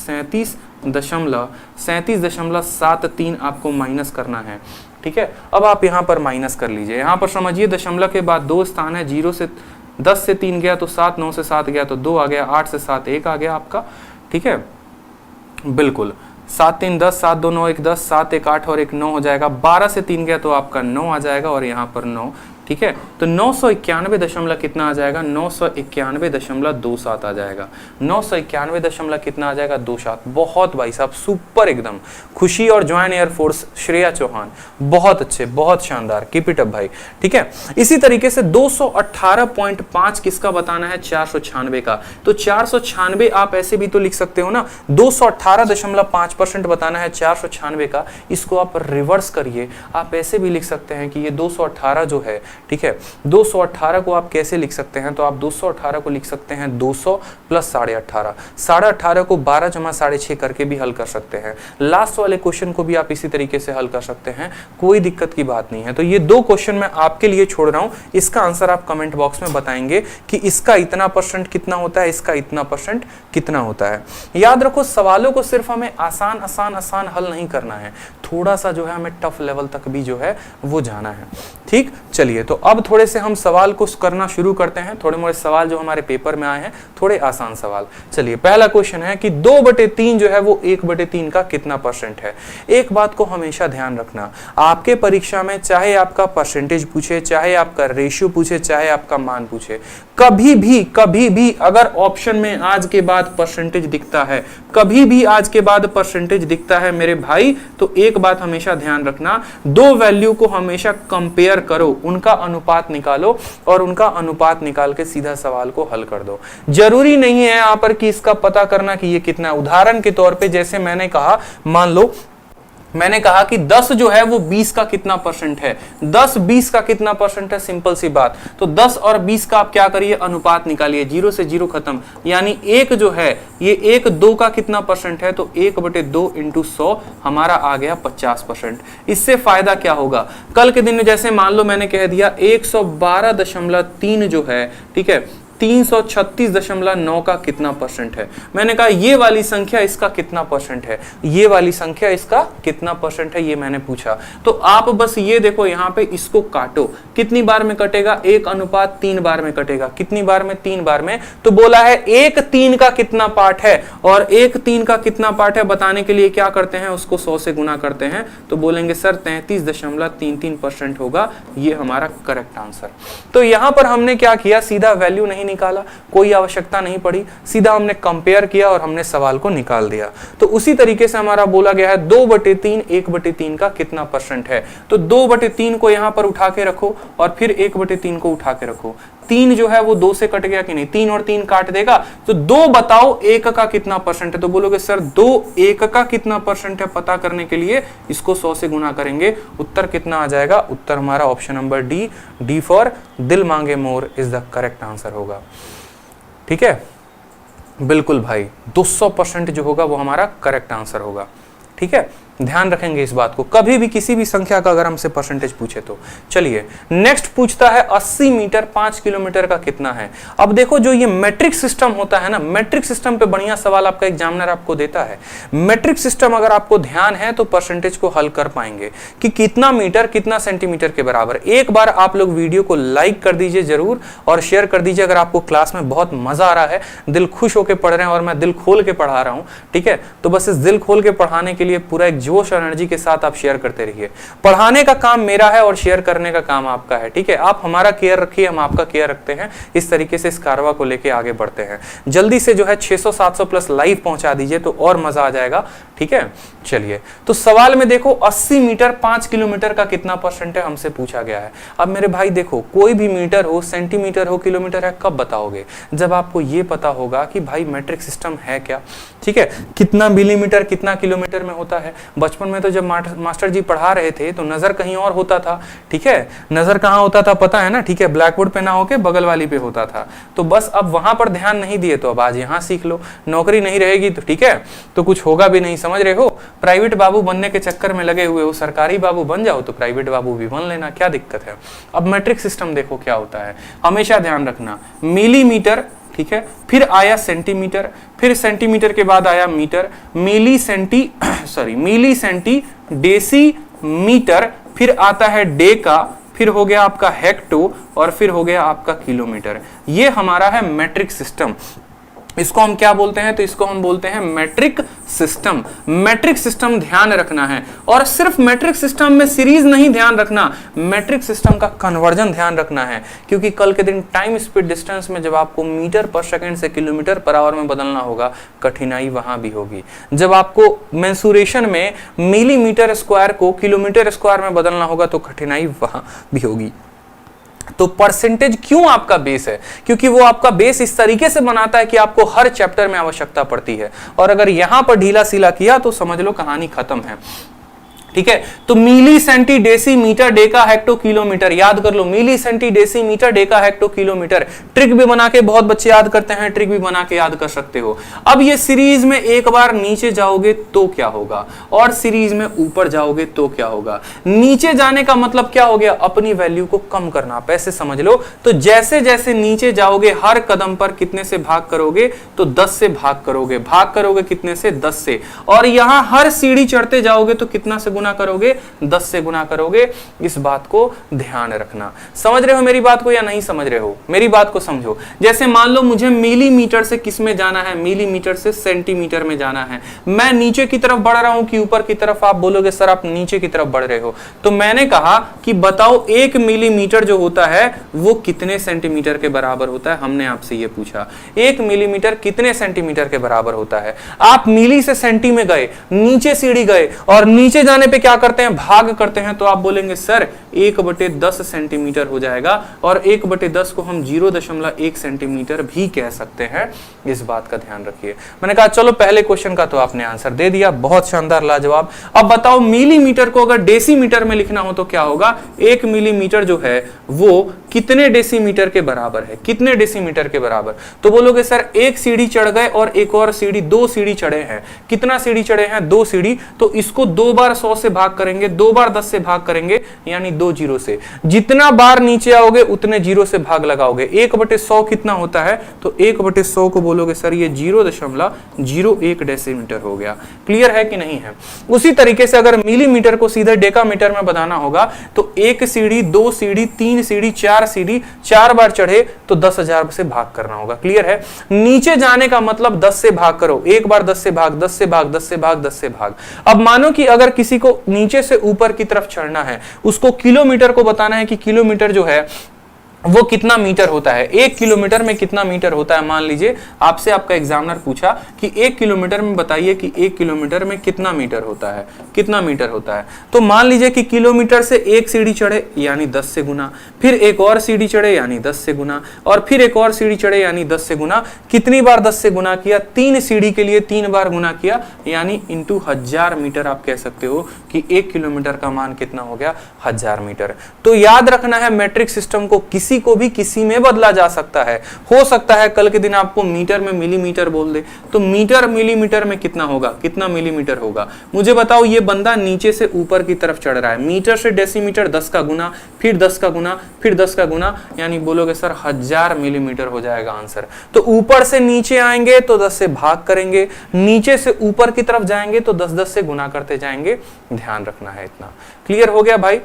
37.73 आपको माइनस करना है। ठीक है, अब आप यहां पर माइनस कर लीजिए। यहां पर समझिए दशमलव के बाद 2 स्थान है, 0 से 10 से 3 गया तो 7, 9 से 7 गया तो 2 आ गया, 8 से 7 1 आ गया आपका। ठीक है, बिल्कुल 7 3 10, 7 2 9 1 10, 7 1 8 और 1 9 हो जाएगा। 12 से 3 गया तो आपका 9 आ जाएगा, और यहाँ पर 9। ठीक है, तो 991 दशमलव कितना आ जाएगा, 991.27 आ जाएगा। 991 दशमलव कितना आ जाएगा, 27। बहुत भाई साहब सुपर, एकदम खुशी और ज्वाइन एयरफोर्स श्रेया चौहान, बहुत अच्छे, बहुत शानदार, कीप इट अप भाई। ठीक है, इसी तरीके से 218.5 किसका बताना है, 496 का। तो 496 आप ऐसे भी तो लिख सकते हो ना, 218.5% बताना है 496 का। इसको आप रिवर्स करिए, आप ऐसे भी लिख सकते हैं कि ये 218 जो है, ठीक है, 218 को आप कैसे लिख सकते हैं, तो आप 218 को लिख सकते हैं 200 प्लस 18.5, 18.5 को 12 जमा 6.5 करके भी हल कर सकते हैं। लास्ट वाले क्वेश्चन को भी आप इसी तरीके से हल कर सकते हैं, कोई दिक्कत की बात नहीं है। तो ये 2 क्वेश्चन मैं आपके लिए छोड़ रहा हूं, इसका आंसर आप कमेंट बॉक्स में बताएंगे कि इसका इतना % कितना होता है, इसका इतना % कितना होता है। याद रखो, सवालों को सिर्फ हमें आसान आसान आसान हल नहीं करना है, थोड़ा सा जो है हमें टफ लेवल तक भी जो है वो जाना है। ठीक, चलिए तो अब थोड़े से हम सवाल को करना शुरू करते हैं। थोड़े मोड़े सवाल जो हमारे पेपर में आए हैं, थोड़े आसान सवाल। चलिए, पहला क्वेश्चन है कि 2/3 जो है वो 1/3 का कितना % है। एक बात को हमेशा ध्यान रखना, आपके परीक्षा में चाहे आपका परसेंटेज पूछे, चाहे आपका रेशियो पूछे, चाहे आपका मान पूछे, कभी भी अगर ऑप्शन में आज के बाद परसेंटेज दिखता है, कभी भी आज के बाद परसेंटेज दिखता है मेरे भाई, तो एक बात हमेशा ध्यान रखना, 2 वैल्यू को हमेशा कंपेयर करो, उनका अनुपात निकालो, और उनका अनुपात निकाल के सीधा सवाल को हल कर दो। जरूरी नहीं है यहां पर कि इसका पता करना कि ये कितना। उदाहरण के तौर पे जैसे मैंने कहा, मान लो मैंने कहा कि 10 जो है वो 20 का कितना % है, 10 20 का कितना % है, सिंपल सी बात। तो 10 और 20 का आप क्या करिए, अनुपात निकालिए, 0 से 0 खत्म, यानी 1 जो है ये 1 2 का कितना % है, तो 1/2 × 100 हमारा आ गया 50%। इससे फायदा क्या होगा, कल के दिन में जैसे मान लो मैंने कह दिया 112.3 जो है, ठीक है, 336.9 का कितना परसेंट है। मैंने कहा ये वाली संख्या इसका कितना परसेंट है, ये वाली संख्या इसका कितना परसेंट है, ये मैंने पूछा। तो आप बस ये देखो यहाँ पे इसको काटो, कितनी बार में कटेगा, 1:3 बार में कटेगा। कितनी बार में, 3 बार में। तो बोला है 1/3 का कितना पार्ट है, और 1/3 का कितना पार्ट है बताने के लिए क्या करते हैं, उसको 100 से गुना करते हैं। तो बोलेंगे सर 33.33% होगा, ये हमारा करेक्ट आंसर। तो यहां पर हमने क्या किया, सीधा वैल्यू नहीं निकाला, कोई आवश्यकता नहीं पड़ी, सीधा हमने कंपेयर किया और हमने सवाल को निकाल दिया। तो उसी तरीके से हमारा बोला गया है 2/3 1/3 का कितना परसेंट है। तो 2/3 को यहां पर उठा के रखो और फिर 1/3 को उठा के रखो। 3 जो है वो 2 से कट गया कि नहीं, 3 और 3 काट देगा। तो 2 बताओ 1 का कितना परसेंट है। तो बोलोगे सर 2 1 का कितना परसेंट है, पता करने के लिए इसको 100 से गुना करेंगे। उत्तर कितना आ जाएगा, उत्तर हमारा ऑप्शन नंबर डी फॉर दिल मांगे more is the correct answer होगा। ठीक है, बिल्कुल भाई 200% जो होगा वो हमारा करेक्ट आंसर होगा। ठीक है, ध्यान रखेंगे इस बात को, कभी भी किसी भी संख्या का अगर हमसे परसेंटेज पूछे तो। चलिए नेक्स्ट पूछता है 80 मीटर 5 किलोमीटर का कितना है। अब देखो जो ये मैट्रिक सिस्टम होता है ना, मैट्रिक सिस्टम पे बढ़िया सवाल आपका एग्जामिनर आपको देता है। मैट्रिक सिस्टम अगर आपको ध्यान है तो परसेंटेज को हल कर पाएंगे कि कितना मीटर कितना सेंटीमीटर के बराबर। एक बार आप लोग वीडियो को लाइक कर दीजिए जरूर और शेयर कर दीजिए अगर आपको क्लास में बहुत मजा आ रहा है, दिल खुश होकर पढ़ रहे हैं और मैं दिल खोल के पढ़ा रहा हूं। ठीक है, तो बस इस दिल खोल के पढ़ाने के लिए पूरा एक जोश और एनर्जी के साथ आप शेयर करते रहिए। पढ़ाने का काम मेरा है और शेयर करने का काम आपका है। ठीक है, आप हमारा केयर रखिए, हम आपका केयर रखते हैं। इस तरीके से इस कारवा को लेके आगे बढ़ते हैं। जल्दी से जो है 600-700 प्लस लाइव पहुंचा दीजिए तो और मजा आ जाएगा। ठीक है, चलिए तो सवाल में देखो 80 मीटर 5 किलोमीटर का कितना परसेंट है हमसे पूछा गया है। अब मेरे भाई देखो कोई भी मीटर हो, सेंटीमीटर हो, किलोमीटर है, कब बताओगे, जब आपको ये पता होगा कि भाई मैट्रिक सिस्टम है क्या। ठीक है, कितना मिलीमीटर कितना किलोमीटर में होता है। बचपन में तो जब मास्टर जी पढ़ा रहे थे तो नजर कहीं और होता था। ठीक है, नजर कहाँ होता था पता है ना। ठीक है, ब्लैक बोर्ड पे ना होके बगल वाली पे होता था। तो बस अब वहां पर ध्यान नहीं दिए तो अब आज यहाँ सीख लो। नौकरी नहीं रहेगी तो ठीक है तो कुछ होगा भी नहीं, समझ रहे हो। प्राइवेट बाबू बनने के चक्कर में लगे हुए हो, सरकारी बाबू बन जाओ तो प्राइवेट बाबू भी बन लेना, क्या दिक्कत है। अब मैट्रिक सिस्टम देखो क्या होता है, हमेशा ध्यान रखना। मिलीमीटर, ठीक है, फिर आया सेंटीमीटर, फिर सेंटीमीटर के बाद आया मीटर, मिली सेंटी डेसी मीटर, फिर आता है डेका, फिर हो गया आपका हेक्टो और फिर हो गया आपका किलोमीटर। ये हमारा है मैट्रिक सिस्टम। इसको हम क्या बोलते हैं, तो इसको हम बोलते हैं मैट्रिक सिस्टम। मैट्रिक सिस्टम ध्यान रखना है, और सिर्फ मैट्रिक सिस्टम में सीरीज नहीं ध्यान रखना, मैट्रिक सिस्टम का कन्वर्जन ध्यान रखना है। क्योंकि कल के दिन टाइम स्पीड डिस्टेंस में जब आपको मीटर पर सेकंड से किलोमीटर पर आवर में बदलना होगा, कठिनाई वहां भी होगी। जब आपको मेंसुरेशन में मिलीमीटर स्क्वायर को किलोमीटर स्क्वायर में बदलना होगा तो कठिनाई वहां भी होगी। तो परसेंटेज क्यों आपका बेस है, क्योंकि वो आपका बेस इस तरीके से बनाता है कि आपको हर चैप्टर में आवश्यकता पड़ती है। और अगर यहां पर ढीला सीला किया तो समझ लो कहानी खत्म है। ठीक है, तो milli centi deci metre deca hecto kilometre याद कर लो। Milli centi deci metre deca hecto kilometre. Trick भी बना के बहुत बच्चे याद करते हैं, ट्रिक भी बना के याद कर सकते हो। अब ये सीरीज में एक बार नीचे जाओगे तो क्या होगा, और सीरीज में ऊपर जाओगे तो क्या होगा। नीचे जाने का मतलब क्या हो गया, अपनी वैल्यू को कम करना। पैसे समझ लो, तो जैसे जैसे नीचे जाओगे हर कदम पर कितने से भाग करोगे, तो 10 से भाग करोगे। भाग करोगे कितने से, 10 से। और यहां हर सीढ़ी चढ़ते जाओगे तो कितना से गुना करोगे, 10 से गुना करोगे। इस बात को ध्यान रखना। समझ रहे हो मेरी बात को या नहीं समझ रहे हो, मेरी बात को समझो। जैसे मान लो मुझे मिलीमीटर से किस में जाना है, मिलीमीटर से सेंटीमीटर में जाना है। मैं नीचे की तरफ बढ़ रहा हूं कि ऊपर की तरफ, आप बोलोगे सर आप नीचे की तरफ बढ़ रहे हो। तो मैंने कहा कि बताओ 1 मिलीमीटर जो होता है वो कितने सेंटीमीटर के बराबर होता है। हमने आपसे ये पूछा 1 मिलीमीटर कितने सेंटीमीटर के बराबर होता है। आप मिली से सेंटी में गए, नीचे सीढ़ी गए, और नीचे जाने पे क्या करते हैं, भाग करते हैं। तो आप बोलेंगे सर 1/10 सेंटीमीटर हो जाएगा, और 1/10 को हम 0.1 सेंटीमीटर भी कह सकते हैं। इस बात का ध्यान रखिए। मैंने कहा चलो पहले क्वेश्चन का तो आपने आंसर दे दिया, बहुत शानदार लाजवाब। अब बताओ मिलीमीटर को अगर डेसीमीटर में लिखना हो तो क्या होगा। 1 मिलीमीटर जो है वो कितने डेसीमीटर के बराबर है, कितने डेसीमीटर के बराबर। तो बोलोगे सर एक सीढ़ी चढ़ गए और एक और सीढ़ी, 2 सीढ़ी चढ़े हैं। कितना सीढ़ी चढ़े हैं, 2 सीढ़ी। तो इसको 2 बार 100 से भाग करेंगे, 2 बार 10 से भाग करेंगे, यानी 2 जीरो से। जितना बार नीचे आओगे उतने जीरो से भाग लगाओगे। 1/100 कितना होता है, तो 1/100 को बोलोगे सर ये 0.01 डेसीमीटर हो गया। क्लियर है कि नहीं है? उसी तरीके से अगर मिलीमीटर को सीधे डेकामीटर में बताना होगा तो 1 सीढ़ी, 2 सीढ़ी, 3 सीढ़ी, 4 सीढ़ी, 4 बार चढ़े तो 10,000 से भाग करना होगा। क्लियर है? नीचे जाने का मतलब 10 से भाग करो, एक बार 10 से भाग, 10 से भाग, 10 से भाग, 10 से भाग। अब मानो कि अगर किसी को नीचे से ऊपर की तरफ चढ़ना है, उसको किलोमीटर को बताना है कि किलोमीटर जो है वो कितना मीटर होता है, 1 किलोमीटर में कितना मीटर होता है। मान लीजिए आपसे आपका एग्जामिनर पूछा कि 1 किलोमीटर में बताइए कि 1 किलोमीटर में कितना मीटर होता है, कितना मीटर होता है। तो मान लीजिए कि किलोमीटर से एक सीढ़ी चढ़े यानी 10 से गुना, फिर एक और सीढ़ी चढ़े यानी 10 से गुना, और फिर एक और सीढ़ी चढ़े यानी 10 से गुना। कितनी बार 10 से गुना किया? 3 सीढ़ी के लिए 3 बार गुना किया, यानी इंटू 1000 मीटर। आप कह सकते हो कि 1 किलोमीटर का मान कितना हो गया, 1000 मीटर। तो याद रखना है मैट्रिक सिस्टम को किसी को भी किसी में बदला जा सकता है। हो सकता है कल के दिन आपको मीटर में मिलीमीटर बोल दे, तो मीटर मिलीमीटर में कितना होगा, कितना मिलीमीटर होगा? मुझे बताओ, ये बंदा नीचे से ऊपर की तरफ चढ़ रहा है, मीटर से डेसीमीटर 10 का गुना, फिर 10 का गुना, फिर 10 का गुना, यानी बोलोगे सर 1000 मिलीमीटर हो जाएगा आंसर। तो ऊपर से नीचे आएंगे तो 10 से भाग करेंगे, नीचे से ऊपर की तरफ जाएंगे तो 10-10 से गुना करते जाएंगे। ध्यान रखना है इतना। क्लियर हो गया भाई?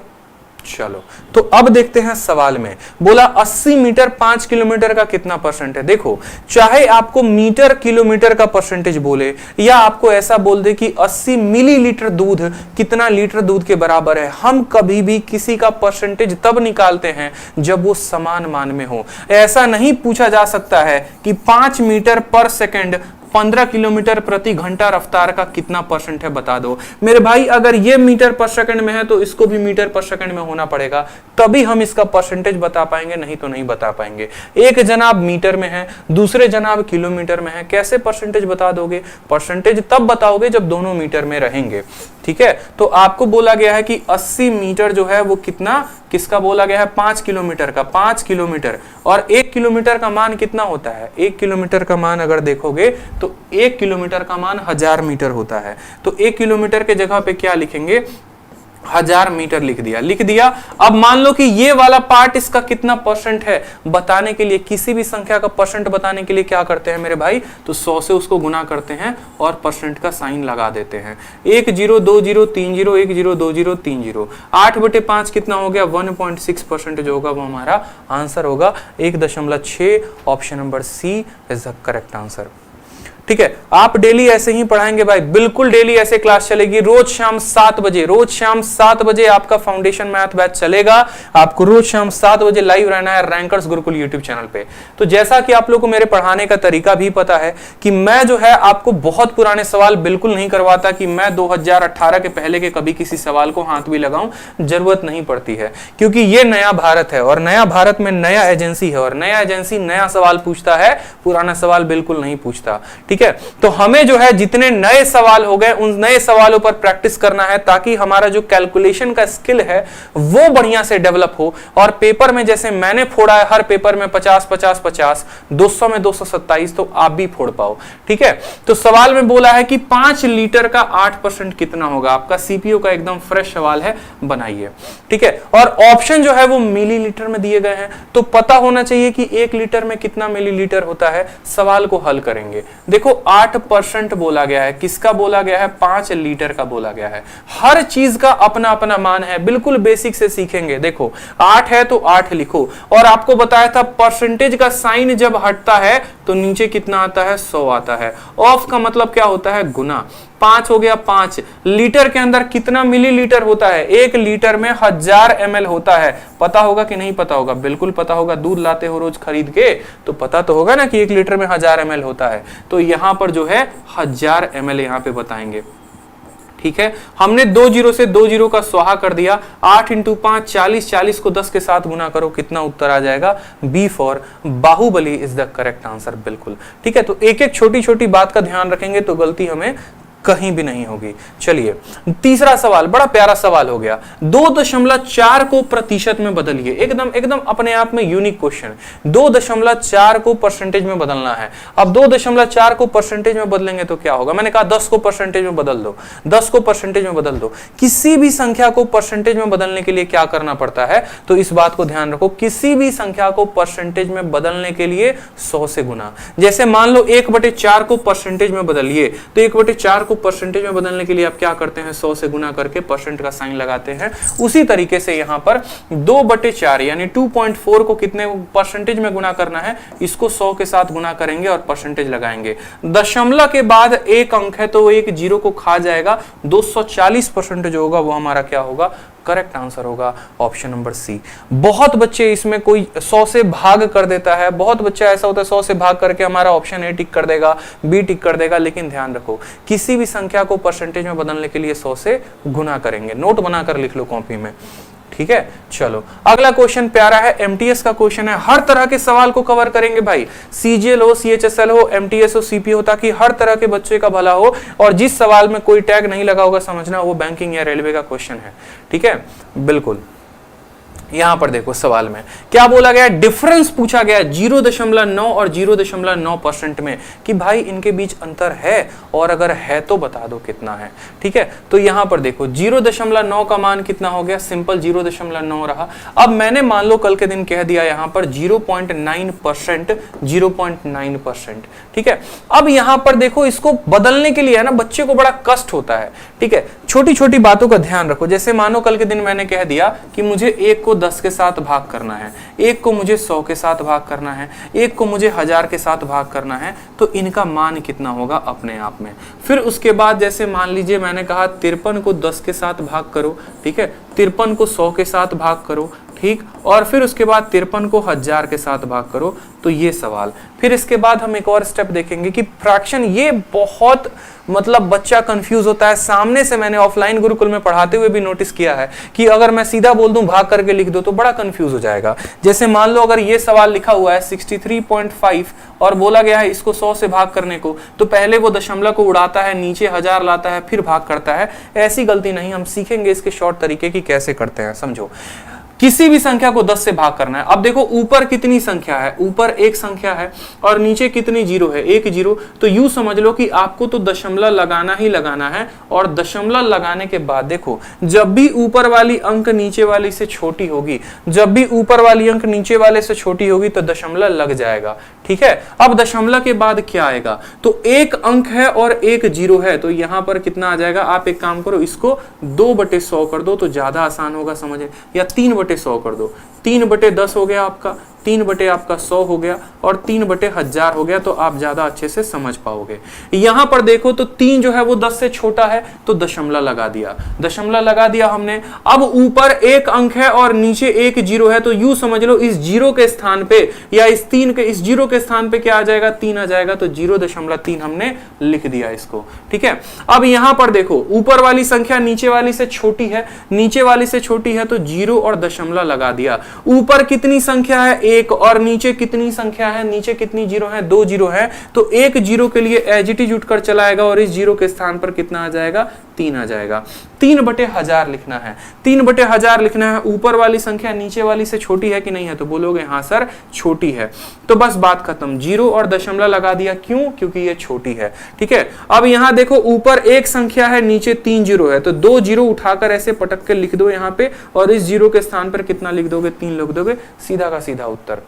चलो, तो अब देखते हैं सवाल में। बोला 80 मीटर 5 किलोमीटर का कितना परसेंट है। देखो, चाहे आपको मीटर किलोमीटर का परसेंटेज बोले या आपको ऐसा बोल दे कि 80 मिलीलीटर दूध कितना लीटर दूध के बराबर है, हम कभी भी किसी का परसेंटेज तब निकालते हैं जब वो समान मान में हो। ऐसा नहीं पूछा जा सकता है कि 5 मीटर पर सेकंड 15 किलोमीटर प्रति घंटा रफ्तार का कितना परसेंट है, बता दो। मेरे भाई, अगर ये मीटर पर सेकंड में है तो इसको भी मीटर पर सेकंड में होना पड़ेगा, तभी हम इसका परसेंटेज बता पाएंगे, नहीं तो नहीं बता पाएंगे। एक जनाब मीटर में है, दूसरे जनाब किलोमीटर में है, कैसे परसेंटेज बता दोगे? परसेंटेज तब बताओगे जब दोनों मीटर में रहेंगे। ठीक है, तो आपको बोला गया है कि 80 मीटर जो है वो कितना, किसका बोला गया है? 5 किलोमीटर का। 5 किलोमीटर, और 1 किलोमीटर का मान कितना होता है? 1 किलोमीटर का मान अगर देखोगे तो 1 किलोमीटर का मान 1000 मीटर होता है। तो 1 किलोमीटर के जगह पे क्या लिखेंगे? 1000 मीटर लिख दिया। अब मान लो कि ये वाला पार्ट इसका कितना परसेंट है बताने के लिए, किसी भी संख्या का परसेंट बताने के लिए क्या करते हैं मेरे भाई? तो 100 से उसको गुना करते हैं और परसेंट का साइन लगा देते हैं। 1 0 2 0 3 0 1 0 2 0 3 0। 8/5 कितना हो गया? 1.6% जो होगा वो हमारा आंसर होगा। 1.6। Option number C is the correct answer. ठीक है, आप डेली ऐसे ही पढ़ाएंगे भाई, बिल्कुल डेली ऐसे क्लास चलेगी। रोज शाम 7 बजे, रोज शाम 7 बजे आपका फाउंडेशन मैथ बैच चलेगा। आपको रोज शाम 7 बजे लाइव रहना है रैंकर्स गुरुकुल यूट्यूब चैनल पे। तो जैसा कि आप लोगों को मेरे पढ़ाने का तरीका भी पता है कि मैं जो है आपको बहुत पुराने सवाल बिल्कुल नहीं करवाता कि मैं 2018 के पहले के कभी किसी सवाल को हाथ भी लगाऊं, जरूरत नहीं पड़ती है, क्योंकि ये नया भारत है और नया भारत में नया एजेंसी है और नया एजेंसी नया सवाल पूछता है, पुराना सवाल बिल्कुल नहीं पूछता। ठीक है, तो हमें जो है जितने नए सवाल हो गए उन नए सवालों पर प्रैक्टिस करना है, ताकि हमारा जो कैलकुलेशन का स्किल है वो बढ़िया से डेवलप हो। और पेपर में जैसे मैंने फोड़ा है, हर पेपर में 50 50 50, 200 में 227, तो आप भी फोड़ पाओ। ठीक है, तो सवाल में बोला है कि 5 लीटर का 8% कितना होगा। आपका सीपीयू का एकदम फ्रेश सवाल है, बनाइए। ठीक है, और ऑप्शन जो है वो मिलीलीटर में दिए गए हैं, तो पता होना चाहिए कि 1 लीटर में कितना मिलीलीटर होता है। सवाल को हल करेंगे। देखो, 8% बोला गया है, किसका बोला गया है? 5 लीटर का बोला गया है। हर चीज का अपना अपना मान है, बिल्कुल बेसिक से सीखेंगे। देखो, 8 है तो 8 लिखो, और आपको बताया था परसेंटेज का साइन जब हटता है तो नीचे कितना आता है? 100 आता है। ऑफ का मतलब क्या होता है? गुना। 5 हो गया 5। लीटर के अंदर कितना मिलीलीटर होता है? 1 लीटर में 1000 ml होता है। पता होगा कि नहीं पता होगा? बिल्कुल पता होगा। दूध लाते हो रोज खरीद के, तो पता तो होगा ना कि 1 लीटर में 1000 ml होता है। तो यहां पर जो है 1000 ml यहां पे बताएंगे। ठीक है, हमने 2 जीरो से 2 जीरो का स्वाहा कर दिया। 8 × 5 40, 40 को 10 के साथ गुना करो, कितना उत्तर आ जाएगा? B for Baahubali is the correct answer. बिल्कुल ठीक है, तो एक एक छोटी छोटी बात का ध्यान रखेंगे तो गलती हमें कहीं भी नहीं होगी। चलिए तीसरा सवाल, बड़ा प्यारा सवाल हो गया, 2.4 को प्रतिशत में बदलिए। एकदम एकदम अपने आप में यूनिक क्वेश्चन। 2.4 को परसेंटेज में बदलना है। अब 2.4 को परसेंटेज में बदलेंगे तो क्या होगा? मैंने कहा 10 को परसेंटेज में बदल दो, 10 को परसेंटेज में बदल दो। किसी भी संख्या को परसेंटेज में बदलने के लिए क्या करना पड़ता है? तो इस बात को ध्यान रखो, किसी भी संख्या को परसेंटेज में बदलने के लिए 100 से गुना। जैसे मान लो 1/4 को परसेंटेज में बदलिए, तो 1/4 को परसेंटेज में बदलने के लिए आप क्या करते हैं? 100 से गुना करके परसेंट का साइन लगाते हैं। उसी तरीके से यहां पर 2/4 यानी 2.4 को कितने परसेंटेज में गुना करना है? इसको 100 के साथ गुना करेंगे और परसेंटेज लगाएंगे। दशमलव के बाद एक अंक है तो एक जीरो को खा जाएगा। 240% जो होगा वो हमारा क्या होगा? करेक्ट आंसर होगा ऑप्शन नंबर सी। बहुत बच्चे इसमें कोई 100 से भाग कर देता है, बहुत बच्चा ऐसा होता है 100 से भाग करके हमारा ऑप्शन ए टिक कर देगा, बी टिक कर देगा। लेकिन ध्यान रखो, किसी भी संख्या को परसेंटेज में बदलने के लिए 100 से गुना करेंगे। नोट बनाकर लिख लो कॉपी में, ठीक है। चलो अगला क्वेश्चन प्यारा है, एमटीएस का क्वेश्चन है। हर तरह के सवाल को कवर करेंगे भाई, सीजीएल हो, सीएचएसएल हो, एमटीएस हो, सीपी हो, ताकि हर तरह के बच्चे का भला हो। और जिस सवाल में कोई टैग नहीं लगा होगा समझना वो बैंकिंग या रेलवे का क्वेश्चन है, ठीक है। बिल्कुल यहां पर देखो सवाल में क्या बोला गया, डिफरेंस पूछा गया 0.9 और 0.9% में कि भाई इनके बीच अंतर है, और अगर है तो बता दो कितना है, ठीक है। तो यहां पर देखो 0.9 का मान कितना हो गया? सिंपल 0.9 रहा। अब मैंने मान लो कल के दिन कह दिया यहां पर 0.9%, 0.9%, ठीक है। अब यहां पर देखो इसको बदलने के लिए है ना बच्चे को बड़ा कष्ट होता है, ठीक है। छोटी छोटी बातों का ध्यान रखो। जैसे मानो कल के दिन मैंने कह दिया कि मुझे 1 को 10 के साथ भाग करना है, 1 को मुझे 100 के साथ भाग करना है, 1 को मुझे 1000 के साथ भाग करना है, तो इनका मान कितना होगा अपने आप में। फिर उसके बाद जैसे मान लीजिए मैंने कहा 53 को 10 के साथ भाग करो, ठीक है, 53 को 100 के साथ भाग करो, ठीक, और फिर उसके बाद 53 को 1000 के साथ भाग करो। तो ये सवाल, फिर इसके बाद हम एक और स्टेप देखेंगे कि फ्रैक्शन, ये बहुत मतलब बच्चा कंफ्यूज होता है। सामने से मैंने ऑफलाइन गुरुकुल में पढ़ाते हुए भी नोटिस किया है कि अगर मैं सीधा बोल दूं भाग करके लिख दो तो बड़ा कंफ्यूज हो जाएगा। जैसे मान लो अगर ये सवाल लिखा हुआ है 63.5 और बोला गया है इसको 100 से भाग करने को, तो पहले वो दशमलव को उड़ाता है, नीचे 1000 लाता है, फिर भाग करता है। ऐसी गलती नहीं, हम सीखेंगे इसके शॉर्ट तरीके की कैसे करते हैं। समझो, किसी भी संख्या को 10 से भाग करना है। अब देखो ऊपर कितनी संख्या है, ऊपर एक संख्या है और नीचे कितनी जीरो है, एक जीरो। तो यूं समझ लो कि आपको तो दशमलव लगाना ही लगाना है, और दशमलव लगाने के बाद देखो जब भी ऊपर वाली अंक नीचे वाली से छोटी होगी, जब भी ऊपर वाली अंक नीचे वाले से छोटी होगी तो दशमलव लग जाएगा, ठीक है। अब दशमलव के बाद क्या आएगा? तो एक अंक है और एक जीरो है, तो यहां पर कितना आ जाएगा? आप एक काम करो, इसको 2/100 कर दो तो ज्यादा आसान होगा समझे, या 3/100 कर दो। 3/10 हो गया आपका, 3/100 हो गया, और 3/1000 हो गया, तो आप ज्यादा अच्छे से समझ पाओगे। यहां पर देखो तो 3 जो है वो 10 से छोटा है, तो दशमलव लगा दिया, दशमलव लगा दिया हमने। अब ऊपर एक अंक है और नीचे एक जीरो है, तो यूं समझ लो इस जीरो के स्थान पे या इस 3 के, इस जीरो के स्थान पे क्या आ जाएगा? 3 आ जाएगा, तो 0.3 हमने लिख दिया इसको, ठीक है। अब यहां पर देखो ऊपर वाली संख्या नीचे वाली से छोटी है, नीचे वाली से छोटी है, तो जीरो और दशमलव लगा दिया। ऊपर कितनी संख्या है? एक, और नीचे कितनी संख्या है? नीचे कितनी जीरो है? 2 जीरो है, तो एक जीरो के लिए एज इट इज उठकर चला आएगा, और इस जीरो के स्थान पर कितना आ जाएगा? 3 आ जाएगा। 3/1000 लिखना है, 3/1000 लिखना है। ऊपर वाली संख्या नीचे वाली से छोटी है कि नहीं है? तो बोलोगे हाँ सर छोटी है, तो बस बात खत्म। जीरो और दशमलव लगा दिया, क्यों? क्योंकि ये छोटी है, ठीक है। अब यहां देखो ऊपर एक संख्या है, नीचे 3 जीरो है, तो 2 जीरो उठाकर ऐसे पटक के लिख दो यहां पे, और इस जीरो के स्थान पर कितना लिख दोगे? 3 लिख दोगे, सीधा का सीधा उत्तर,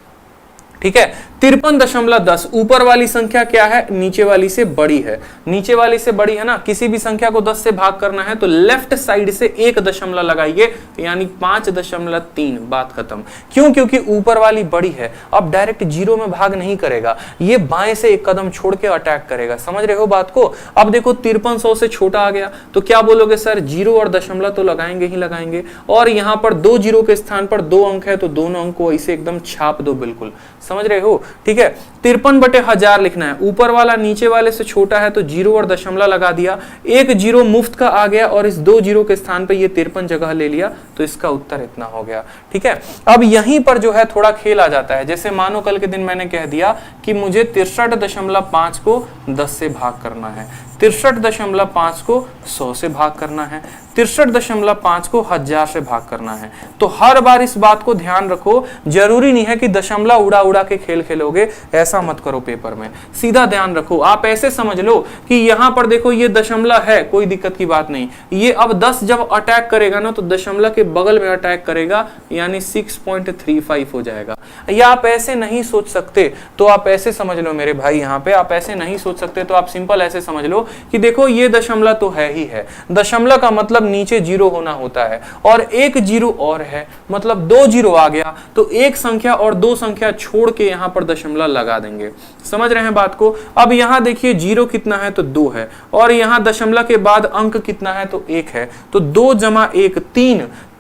ठीक है। 53.10 ऊपर वाली संख्या क्या है? नीचे वाली से बड़ी है, नीचे वाली से बड़ी है ना। किसी भी संख्या को 10 से भाग करना है तो लेफ्ट साइड से एक दशमलव लगाइए, यानी 5.3, बात खत्म। क्यों? क्योंकि ऊपर वाली बड़ी है। अब डायरेक्ट जीरो में भाग नहीं करेगा, ये बाएं से एक कदम छोड़ के अटैक करेगा। समझ रहे हो बात को? अब देखो 5300 से छोटा आ गया, तो क्या बोलोगे? सर जीरो और दशमलव तो लगाएंगे ही लगाएंगे, और यहां पर 2 जीरो के स्थान पर 2 अंक है, तो दोनों अंक को इसे एकदम छाप दो, बिल्कुल समझ रहे हो, ठीक है। 53/1000 लिखना है, ऊपर वाला नीचे वाले से छोटा है, तो जीरो और दशमलव लगा दिया, एक जीरो मुफ्त का आ गया, और इस 2 जीरो के स्थान पे ये 53 जगह ले लिया, तो इसका उत्तर इतना हो गया, ठीक है। अब यहीं पर जो है थोड़ा खेल आ जाता है। जैसे मानो कल के दिन मैंने कह दिया कि मुझे 63.5 को 10 से भाग करना है, 63.5 को 100 से भाग करना है, 63.5 को 1000 से भाग करना है। तो हर बार इस बात को ध्यान रखो, जरूरी नहीं है कि दशमलव उड़ा उड़ा के खेल खेलोगे, ऐसा मत करो पेपर में। सीधा ध्यान रखो, आप ऐसे समझ लो कि यहां पर देखो ये दशमलव है, कोई दिक्कत की बात नहीं। ये अब 10 जब अटैक करेगा ना तो दशमलव के बगल में अटैक करेगा, यानी 6.35 हो जाएगा। या आप ऐसे नहीं सोच सकते तो आप ऐसे समझ लो मेरे भाई, यहाँ पे आप ऐसे नहीं सोच सकते तो आप सिंपल ऐसे समझ लो कि देखो ये दशमलव तो है ही है, दशमलव का मतलब नीचे जीरो होना होता है, और एक जीरो और है, मतलब 2 जीरो आ गया, तो एक संख्या और 2 संख्या छोड़ के यहां पर दशमलव लगा देंगे। समझ रहे हैं बात को? अब यहां देखिए जीरो कितना है तो 2 है, और यहां दशमलव के बाद अंक कितना है तो 1 है, तो 2 जमा 1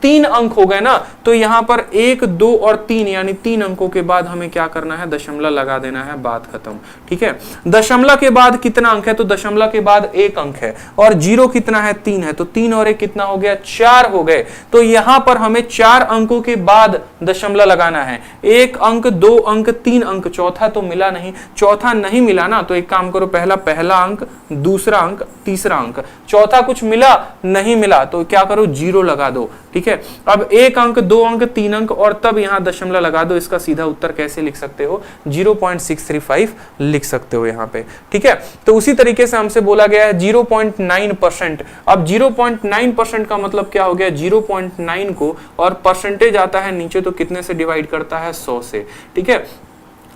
3 अंक हो गए ना। तो यहां पर 1 2 और 3 यानी 3 अंकों के बाद हमें क्या करना है, दशमलव लगा देना है, बात खत्म। ठीक है, दशमलव के बाद कितना अंक है तो दशमलव के बाद 1 अंक है, और जीरो कितना है 3 है, तो 3 और 1 कितना हो गया, 4 हो गए। तो यहां पर हमें 4 अंकों के बाद दशमलव लगाना है, 1 अंक 2 अंक 3 अंक, चौथा तो मिला नहीं, चौथा नहीं मिला ना, तो एक काम करो, पहला अंक, दूसरा अंक, तीसरा अंक, चौथा कुछ मिला नहीं मिला तो क्या करो, जीरो लगा दो। ठीक है, अब 1 अंक 2 अंक 3 अंक और तब यहां दशमलव लगा दो। इसका सीधा उत्तर कैसे लिख सकते हो, 0.635 लिख सकते हो यहां पे। ठीक है, तो उसी तरीके से हमसे बोला गया है 0.9%। अब 0.9% का मतलब क्या हो गया, 0.9 को, और परसेंटेज आता है नीचे तो कितने से डिवाइड करता है, 100 से। ठीक है,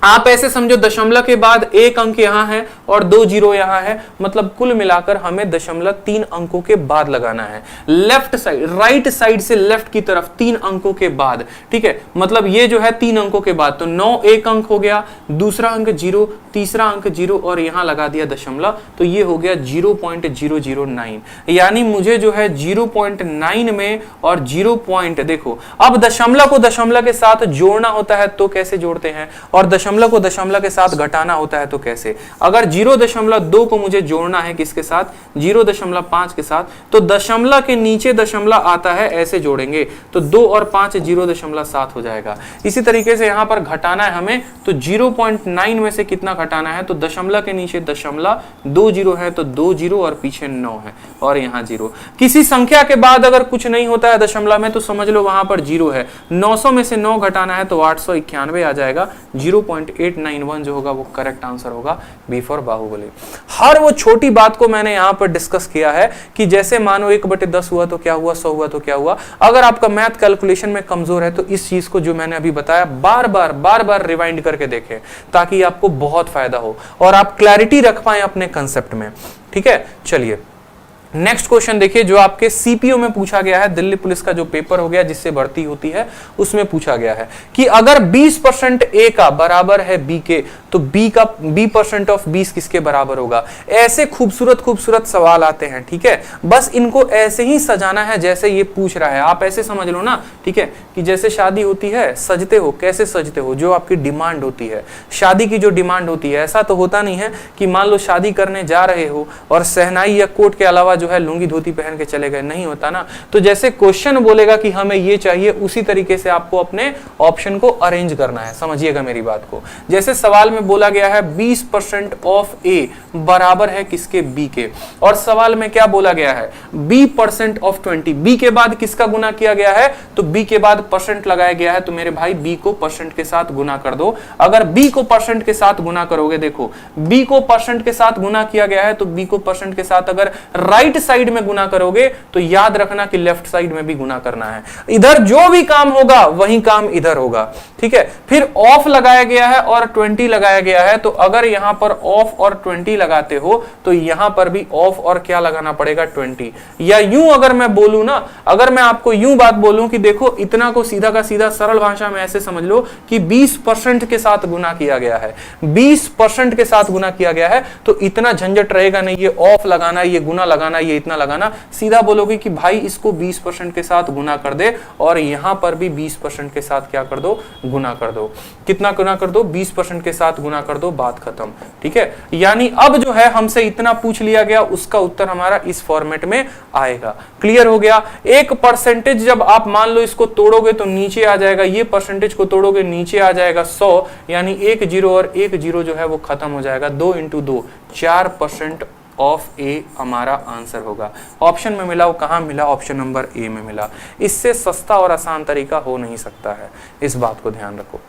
आप ऐसे समझो दशमलव के बाद 1 अंक यहां है और 2 जीरो यहां है, मतलब कुल मिलाकर हमें दशमलव 3 अंकों के बाद लगाना है, लेफ्ट साइड, राइट साइड से लेफ्ट की तरफ 3 अंकों के बाद। ठीक है, मतलब ये जो है 3 अंकों के बाद, तो 9 1 अंक हो गया, दूसरा अंक 0, तीसरा अंक 0 और यहां लगा दिया दशमलव, तो ये हो गया 0.009। यानी मुझे जो है 0.9 में और 0. देखो अब दशमलव को दशमलव के साथ जोड़ना होता है तो कैसे जोड़ते हैं, और दशमलव को दशमलव के साथ घटाना होता है तो कैसे। अगर 0.2 को मुझे जोड़ना है किसके साथ, 0.5 के साथ, तो दशमलव के नीचे दशमलव आता है, ऐसे जोड़ेंगे तो 2 और 5 0.7 हो जाएगा। इसी तरीके से यहां पर घटाना है हमें, तो 0.9 में से कितना घटाना है, तो दशमलव के नीचे दशमलव, 2 जीरो है तो 2 जीरो और पीछे 9 है और यहां 0। किसी संख्या के बाद अगर कुछ नहीं होता है दशमलव में तो समझ लो वहां पर 0 है। 900 में से 9 घटाना है तो 891 आ जाएगा। 0.891 जो होगा वो करेक्ट आंसर होगा, बी फॉर बाहुबली। हर वो छोटी बात को मैंने यहां पर डिस्कस किया है कि जैसे मानो 1/10 हुआ तो क्या हुआ, 100 हुआ तो क्या हुआ। अगर आपका मैथ कैलकुलेशन में कमजोर है तो इस चीज को जो मैंने अभी बताया बार बार रिवाइंड करके देखें, ताकि आपको बहुत फायदा हो और आप क्लैरिटी रख पाए अपने कंसेप्ट में। ठीक है, चलिए नेक्स्ट क्वेश्चन देखिए, जो आपके सीपीओ में पूछा गया है, दिल्ली पुलिस का जो पेपर हो गया जिससे भर्ती होती है उसमें पूछा गया है कि अगर 20% ए का बराबर है बी के, तो B% ऑफ 20 किसके बराबर होगा। ऐसे खूबसूरत सवाल आते हैं। ठीक है, बस इनको ऐसे ही सजाना है जैसे ये पूछ रहा है, आप ऐसे समझ लो ना। ठीक है, कि जैसे शादी होती है, सजते हो, कैसे सजते हो, जो आपकी डिमांड होती है, शादी की जो डिमांड होती है। ऐसा तो होता नहीं है कि मान लो शादी करने जा रहे हो और सहनाई या कोट के अलावा जो है लुंगी धोती पहन के चले गए, नहीं होता ना। तो जैसे क्वेश्चन बोलेगा कि हमें ये चाहिए, उसी तरीके से आपको अपने ऑप्शन को अरेंज करना है। समझिएगा मेरी बात को। जैसे सवाल में बोला गया है 20% ऑफ ए बराबर है किसके, बी के, और सवाल में क्या बोला गया है, B% ऑफ 20। बी के बाद किसका गुना किया गया है, तो बी के बाद परसेंट लगाया गया है, तो मेरे भाई बी को परसेंट के साथ गुना कर दो। अगर बी को परसेंट के साथ गुना करोगे, देखो बी को परसेंट के साथ गुना किया गया है, तो बी को परसेंट के साथ अगर राइट साइड में गुना करोगे तो याद रखना कि लेफ्ट साइड में भी गुना करना है। इधर जो भी काम होगा वही काम इधर होगा। ठीक है, फिर ऑफ लगाया गया है और 20 लगाया गया है, तो अगर यहां पर ऑफ और 20 लगाते हो तो यहां पर भी ऑफ और क्या लगाना पड़ेगा, 20। या यूं अगर मैं बोलूं ना, अगर मैं आपको यूं बात बोलूं कि देखो इतना को सीधा का सीधा सरल भाषा में ऐसे समझ लो कि 20% के साथ गुना किया गया है, 20% के साथ गुना किया गया है, तो इतना झंझट रहेगा नहीं, ये ऑफ लगाना, ये गुना लगाना, ये इतना लगाना। सीधा बोलोगे कि भाई इसको 20% के साथ गुना कर दे और यहां पर भी 20% के साथ क्या कर दो, गुना कर दो। कितना गुना कर दो, 20% के साथ गुना कर दो, बात खत्म। ठीक है, यानी अब जो है हमसे इतना पूछ लिया गया, उसका उत्तर हमारा इस फॉर्मेट में आएगा। क्लियर हो गया। एक परसेंटेज जब आप मान लो इसको तोड़ोगे तो नीचे आ जाएगा, ये परसेंटेज को तोड़ोगे नीचे आ जाएगा 100, यानी 1 जीरो और 1 जीरो जो है वो खत्म हो जाएगा। 2 × 2 4% ऑफ ए हमारा आंसर होगा। ऑप्शन में मिला, वो कहाँ मिला? ऑप्शन नंबर ए में मिला। इससे सस्ता और आसान तरीका हो नहीं सकता है, इस बात को ध्यान रखो।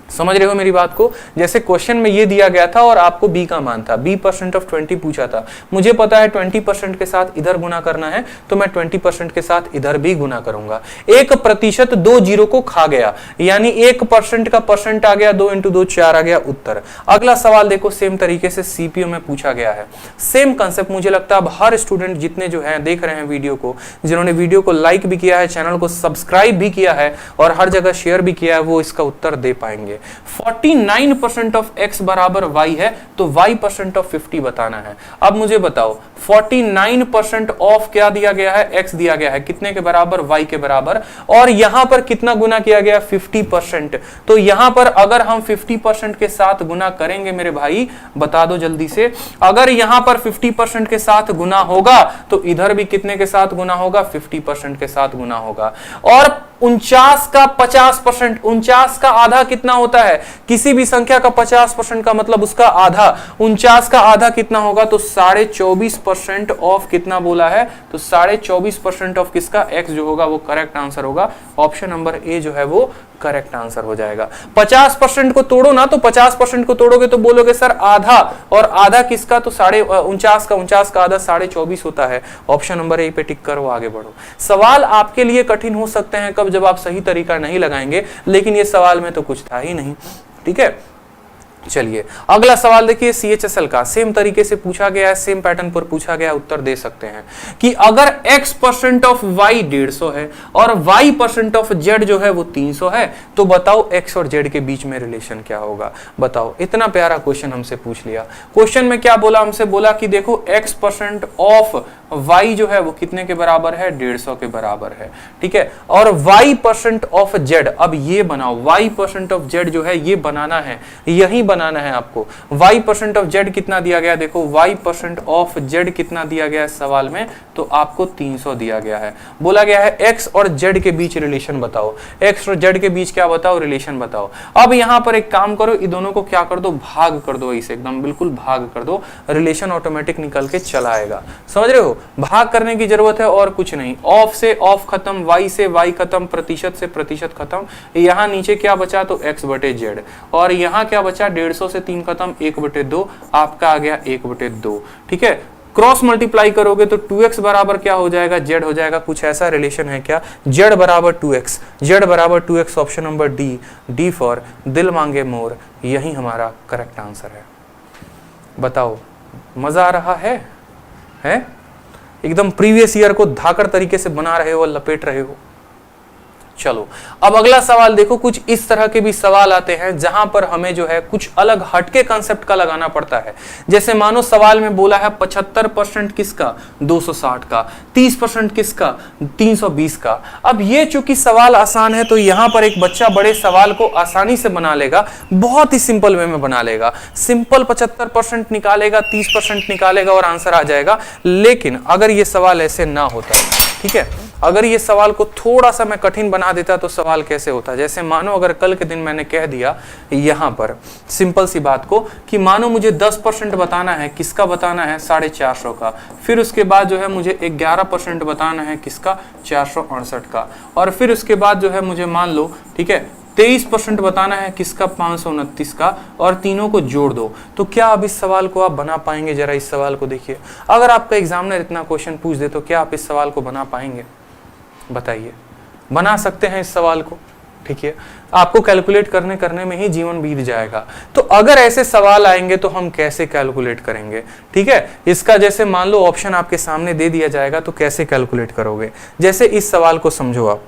समझ रहे हो मेरी बात को? जैसे क्वेश्चन में ये दिया गया था और आपको बी का मान था, b% ऑफ 20 पूछा था, मुझे पता है 20% के साथ इधर गुना करना है, तो मैं 20% के साथ इधर भी गुना करूंगा। 1% 2 जीरो को खा गया, यानी 1% का परसेंट आ गया, 2 × 2 4 आ गया उत्तर। अगला सवाल देखो, सेम तरीके से सीपीयू में पूछा गया है, सेम कंसेप्ट। मुझे लगता है अब हर स्टूडेंट जितने जो है देख रहे हैं वीडियो को, जिन्होंने वीडियो को लाइक भी किया है, चैनल को सब्सक्राइब भी किया है और हर जगह शेयर भी किया है, वो इसका उत्तर दे पाएंगे। 49% ऑफ x बराबर y है, तो y% ऑफ 50 बताना है। अब मुझे बताओ 49% ऑफ क्या दिया गया है? x दिया गया है, कितने के बराबर? y के बराबर। और यहां पर कितना गुना किया गया? 50%। तो यहां पर अगर हम 50% के साथ गुना करेंगे मेरे भाई, बता दो जल्दी से, अगर यहां पर 50% के साथ गुना होगा तो इधर भी कितने के साथ गुना होगा? 50% के साथ गुना होगा। और 49 का 50%, 49 का आधा कितना होता है? किसी भी संख्या का 50% का मतलब उसका आधा। 49 का आधा कितना होगा? तो 24.5% ऑफ कितना बोला है? तो 24.5% ऑफ किसका? x जो होगा वो करेक्ट आंसर होगा। ऑप्शन नंबर ए जो है वो करेक्ट आंसर हो जाएगा। 50% को तोड़ो ना, तो 50% को तोड़ोगे तो बोलोगे सर आधा, और आधा किसका? तो 49 का आधा 24.5 होता है। ऑप्शन नंबर ए पे टिक करो, आगे बढ़ो। सवाल आपके लिए कठिन हो सकते हैं कब? जब आप सही तरीका नहीं लगाएंगे, लेकिन ये सवाल में तो कुछ था ही नहीं। ठीक है, चलिए अगला सवाल देखिए, CHSL का सेम तरीके से पूछा गया है, सेम पैटर्न पर पूछा गया, उत्तर दे सकते हैं कि अगर x% ऑफ y 150 है और y% ऑफ z जो है वो 300 है, तो बताओ x और z के बीच में रिलेशन क्या होगा? बताओ, इतना प्यारा क्वेश्चन हमसे पूछ लिया। क्वेश्चन में क्या बोला? हमसे बोला कि देखो x% ऑफ y जो है वो कितने के बराबर है? 150 के बराबर है। ठीक है, और y% ऑफ z, अब ये बनाओ, y% ऑफ z जो है ये बनाना है, यही बनाना है आपको। y% ऑफ z कितना दिया गया? देखो y% ऑफ z कितना दिया गया है सवाल में? तो आपको 300 दिया गया है। बोला गया है x और z के बीच रिलेशन बताओ, x और z के बीच क्या बताओ? रिलेशन बताओ। अब यहां पर एक काम करो, इन दोनों को क्या कर दो? भाग कर दो, इसे एकदम बिल्कुल भाग कर दो, रिलेशन ऑटोमेटिक निकल के चला आएगा। समझ रहे हो? भाग करने की जरूरत है और कुछ नहीं। ऑफ से ऑफ खत्म, वाई से वाई खत्म, प्रतिशत से प्रतिशत खत्म। यहाँ नीचे क्या बचा? तो x/z। और यहाँ क्या बचा? 150 से 3 खत्म, 1/2 आपका आ गया 1/2। ठीक है, क्रॉस मल्टीप्लाई करोगे तो 2x बराबर क्या हो जाएगा? z हो जाएगा। कुछ ऐसा रिलेशन है क्या? z बराबर 2x, z बराबर 2x। Option number D for दिल मांगे मोर, यही हमारा करेक्ट आंसर है। बताओ, मजा आ रहा है? एकदम प्रीवियस ईयर को धाकड़ तरीके से बना रहे हो, लपेट रहे हो। चलो अब अगला सवाल देखो, कुछ इस तरह के भी सवाल आते हैं जहां पर हमें जो है कुछ अलग हटके कंसेप्ट का लगाना पड़ता है। जैसे मानो सवाल में बोला है 75% किसका? 260 का। 30% किसका? 320 का। अब ये चूंकि सवाल आसान है तो यहां पर एक बच्चा बड़े सवाल को आसानी से बना लेगा, बहुत ही सिंपल वे में बना लेगा। सिंपल 75% निकालेगा, 30% निकालेगा और आंसर आ जाएगा। लेकिन अगर ये सवाल ऐसे ना होता, ठीक है, अगर ये सवाल को थोड़ा सा मैं कठिन बना देता तो सवाल कैसे होता? जैसे मानो अगर कल के दिन मैंने कह दिया यहां पर सिंपल सी बात को कि मानो मुझे 10% बताना है, किसका बताना है? 450 का। फिर उसके बाद जो है मुझे 11% बताना है, किसका? 468 का। और फिर उसके बाद जो है मुझे मान लो, ठीक है, 23% बताना है, किसका? 529 का। और तीनों को जोड़ दो। तो क्या अब इस सवाल को आप बना पाएंगे? जरा इस सवाल को देखिए। अगर आपका एग्जामिनर इतना क्वेश्चन पूछ दे तो क्या आप इस सवाल को बना पाएंगे? बताइए। बना सकते हैं इस सवाल को? ठीक है, आपको कैलकुलेट करने में ही जीवन बीत जाएगा। तो अगर ऐसे सवाल आएंगे तो हम कैसे कैलकुलेट करेंगे? ठीक है, इसका जैसे मान लो ऑप्शन आपके सामने दे दिया जाएगा तो कैसे कैलकुलेट करोगे? जैसे इस सवाल को समझो आप,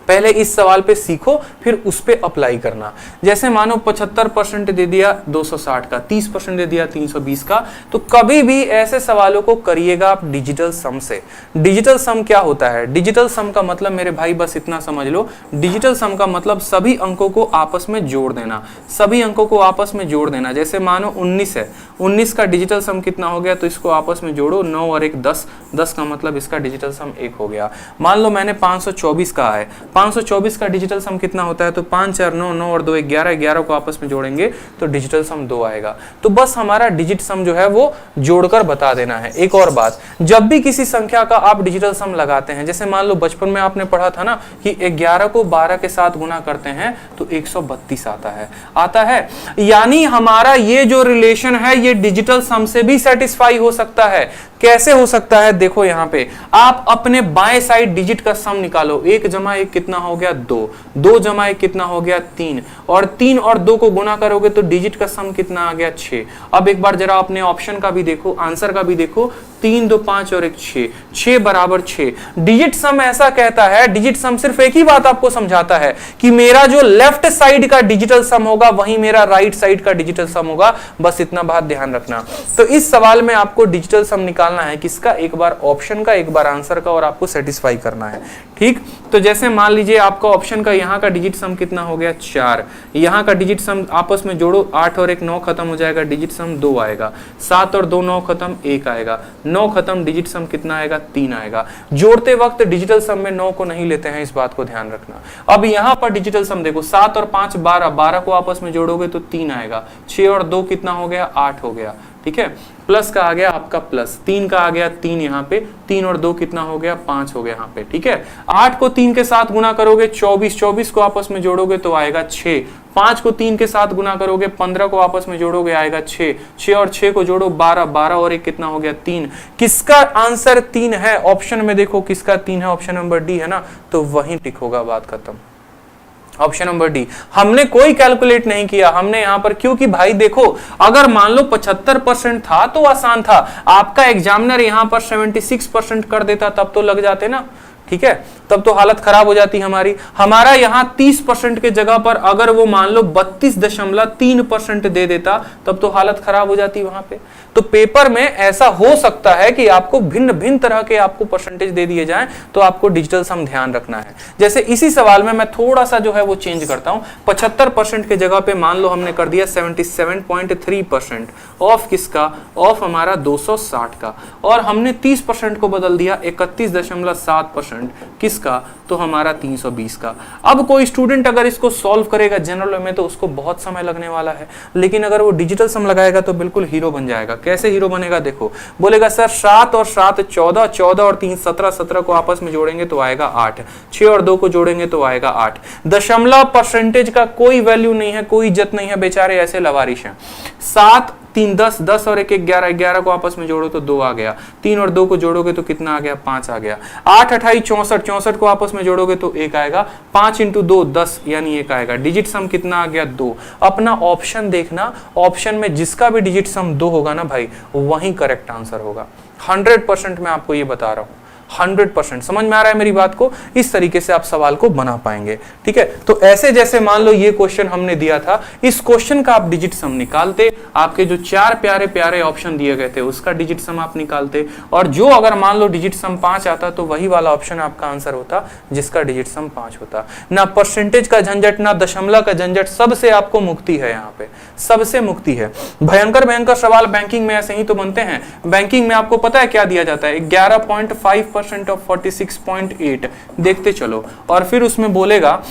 पहले इस सवाल पे सीखो, फिर उस पे अप्लाई करना। जैसे मानो 75% दे दिया 260 का, 30% दे दिया 320 का, तो कभी भी ऐसे सवालों को करिएगा आप डिजिटल सम से। डिजिटल सम क्या होता है? डिजिटल सम का मतलब मेरे भाई बस इतना समझ लो, डिजिटल सम का मतलब सभी अंकों को आपस में जोड़ देना, सभी अंकों को आपस में जोड़ देना। जैसे मानो 19 है, 19 का डिजिटल सम कितना हो गया? तो इसको आपस में जोड़ो, 9 और 1 10, 10 का मतलब इसका डिजिटल सम 1 हो गया। मान लो मैंने 524 कहा है, 524 का डिजिटल सम कितना होता है, तो 5 4 9, 9 और 2 11, 11 को आपस में जोड़ेंगे तो डिजिटल सम 2 आएगा। तो बस हमारा डिजिट सम जो है वो जोड़कर बता देना है। एक और बात, जब भी किसी संख्या का आप डिजिटल सम लगाते हैं, जैसे मान लो बचपन में आपने पढ़ा था ना कि 11 को 12 के साथ गुना करते हैं तो 132 आता है। यानी हमारा ये जो रिलेशन है ये डिजिटल सम से भी सेटिस्फाई हो सकता है। कैसे हो सकता है, देखो यहां पे आप अपने बाएं साइड डिजिट का सम निकालो। 1 जमा 1 कितना हो गया 2, 2 जमा 1 कितना हो गया 3, और 3 और 2 को गुना करोगे तो डिजिट का सम कितना आ गया 6। अब एक बार जरा अपने ऑप्शन का भी देखो, आंसर का भी देखो, 3 2 5 और 1 6, 6 बराबर 6। डिजिट सम ऐसा कहता है, डिजिट सम सिर्फ एक ही बात आपको समझाता है कि मेरा जो लेफ्ट साइड का डिजिटल सम होगा वही मेरा राइट साइड का डिजिटल सम होगा। बस इतना बात ध्यान रखना। तो इस सवाल में आपको डिजिटल सम निकालना है किसका, एक बार ऑप्शन का एक बार आंसर का, और आपको सेटिस्फाई करना है। ठीक, तो जैसे मान लीजिए आपका ऑप्शन का यहाँ का डिजिट सम कितना हो गया 4, यहाँ का डिजिट सम आपस में जोड़ो, 8 और 1 9 खत्म हो जाएगा, डिजिट सम 2 आएगा, 7 और 2 9 खत्म 1 आएगा, 9 खत्म, डिजिट सम कितना आएगा 3 आएगा। जोड़ते वक्त डिजिटल सम में 9 को नहीं लेते हैं, इस बात को ध्यान रखना। अब यहाँ पर डिजिटल सम देखो, 7 और 5 12, 12 को आपस में जोड़ोगे तो 3 आएगा, 6 और 2 कितना हो गया 8 हो गया। ठीक है, प्लस का आ गया आपका प्लस, 3 का आ गया 3 यहाँ पे, 3 और 2 कितना हो गया 5 हो गया यहाँ पे। ठीक है, 8 को 3 के साथ गुना करोगे 24, 24 को आपस में जोड़ोगे तो आएगा 6, 5 को 3 के साथ गुना करोगे 15 को आपस में जोड़ोगे आएगा 6, 6 और 6 को जोड़ो 12, 12 और 1 कितना हो गया 3। किसका आंसर 3 है, ऑप्शन में देखो किसका 3 है, ऑप्शन नंबर डी है ना, तो वहीं टिक होगा, बात खत्म। ऑप्शन नंबर डी, हमने कोई कैलकुलेट नहीं किया, हमने यहां पर, क्योंकि भाई देखो अगर मान लो 75% था तो आसान था, आपका एग्जामिनर यहां पर 76% कर देता तब तो लग जाते ना। ठीक है, तब तो हालत खराब हो जाती हमारी। हमारा यहां 30% के जगह पर अगर वो मान लो 32.3% दे देता तब तो हालत खराब हो जाती वहां पे। तो पेपर में ऐसा हो सकता है कि आपको भिन्न भिन्न तरह के आपको परसेंटेज दे दिए जाएं, तो आपको डिजिटल सम ध्यान रखना है। जैसे इसी सवाल में मैं थोड़ा सा जो है वो चेंज करता हूं, 75% के जगह पे मान लो हमने कर दिया 77.3% ऑफ किसका, ऑफ हमारा 260 का, और हमने 30% को बदल दिया 31.7% किसका, तो हमारा 320 का। अब कोई स्टूडेंट अगर इसको सॉल्व करेगा जनरल में तो उसको बहुत समय लगने वाला है, लेकिन अगर वो डिजिटल सम लगाएगा तो बिल्कुल हीरो बन जाएगा। कैसे हीरो बनेगा, देखो बोलेगा सर 7 और 7 14, 14 और 3 17, 17 को आपस में जोड़ेंगे तो आएगा 8, 6 और 2 को जोड़ेंगे तो आएगा 8। दशमलव परसेंटेज का कोई वैल्यू नहीं है, कोई इज्जत नहीं है, बेचारे ऐसे लवारिश हैं। 7 3 10, 10 और 1 11, 11 को आपस में जोड़ो तो 2 आ गया, 3 और 2 को जोड़ोगे तो कितना आ गया 5 आ गया, 8 28 64, 64 को आपस में जोड़ोगे तो 1 आएगा, 5 इंटू 2 10 यानी 1 आएगा। डिजिट सम कितना आ गया 2। अपना ऑप्शन देखना, ऑप्शन में जिसका भी डिजिट सम 2 होगा ना भाई वही करेक्ट आंसर होगा। 100% मैं आपको ये बता रहा हूं, 100%। समझ में आ रहा है मेरी बात को, इस तरीके से आप सवाल को बना पाएंगे। ठीक है, तो ऐसे जैसे मान लो ये क्वेश्चन हमने दिया था, इस क्वेश्चन का आप डिजिट सम निकालते, आपके जो 4 प्यारे प्यारे ऑप्शन दिए गए थे उसका डिजिट सम आप निकालते, और जो अगर मान लो डिजिट सम 5 आता तो वही वाला ऑप्शन आपका आंसर होता जिसका डिजिट सम 5 होता। ना परसेंटेज का झंझट, ना दशमलव का झंझट, सबसे आपको मुक्ति है, यहाँ पे सबसे मुक्ति है। भयंकर भयंकर सवाल बैंकिंग में ऐसे ही तो बनते हैं। बैंकिंग में आपको पता है क्या दिया जाता है, 11.5% ऑफ 46.8 देखते चलो, और फिर उसमें बोलेगा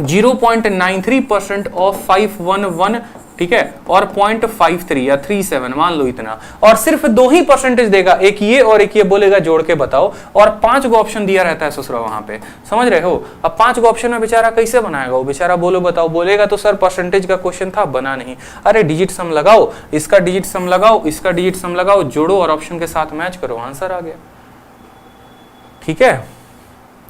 0.93% ऑफ 511, ठीक है, और 0.53 या 37 मान लो इतना, और सिर्फ 2 ही परसेंटेज देगा, एक ये और एक ये, बोलेगा जोड़ के बताओ, और 5 को ऑप्शन दिया रहता है ससुरा वहां पे, समझ रहे हो। अब 5 को ऑप्शन में बेचारा कैसे बनाएगा वो, बेचारा बोलो बताओ, बोलेगा तो सर परसेंटेज का क्वेश्चन था, बना नहीं। अरे डिजिट सम लगाओ, इसका डिजिट सम लगाओ, इसका डिजिट सम लगाओ, जोड़ो और ऑप्शन के साथ मैच करो, आंसर आ गया। ठीक है,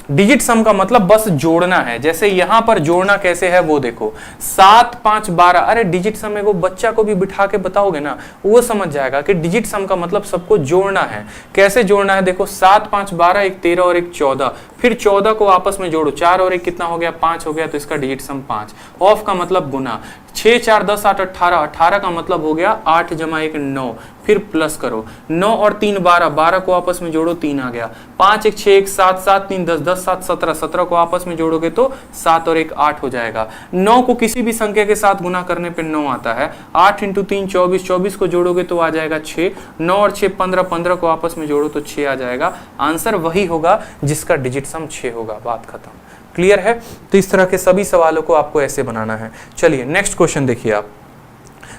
डिजिट सम का मतलब बस जोड़ना है। जैसे यहां पर जोड़ना कैसे है वो देखो, 7 5 12, अरे डिजिट सम को बच्चा को भी बिठा के बताओगे ना वो समझ जाएगा कि डिजिट सम का मतलब सबको जोड़ना है। कैसे जोड़ना है देखो, 7 5 12, एक 13 और एक 14, फिर 14 को आपस में जोड़ो, 4 और 1 कितना हो गया 5 हो गया, तो इसका डिजिट सम 5। ऑफ का मतलब गुना, 6 4 10 8 18, 18 का मतलब हो गया 8 जमा 1 9, फिर प्लस करो, 9 और 3 12, 12 को आपस में जोड़ो 3 आ गया, 5 1 6 1 7 7 3 10 10 7 17, 17 को आपस में जोड़ोगे तो 7 और 1 8 हो जाएगा। 9 को किसी भी संख्या के साथ गुना करने पे 9 आता है, 8 इंटू 3 24, 24 को जोड़ोगे तो आ जाएगा 6, 9 और 6 15, 15 को आपस में जोड़ो तो 6 आ जाएगा। आंसर वही होगा जिसका डिजिट सम 6 होगा, बात खत्म। क्लियर है? तो इस तरह के सभी सवालों को आपको ऐसे बनाना है। चलिए नेक्स्ट क्वेश्चन देखिए आप,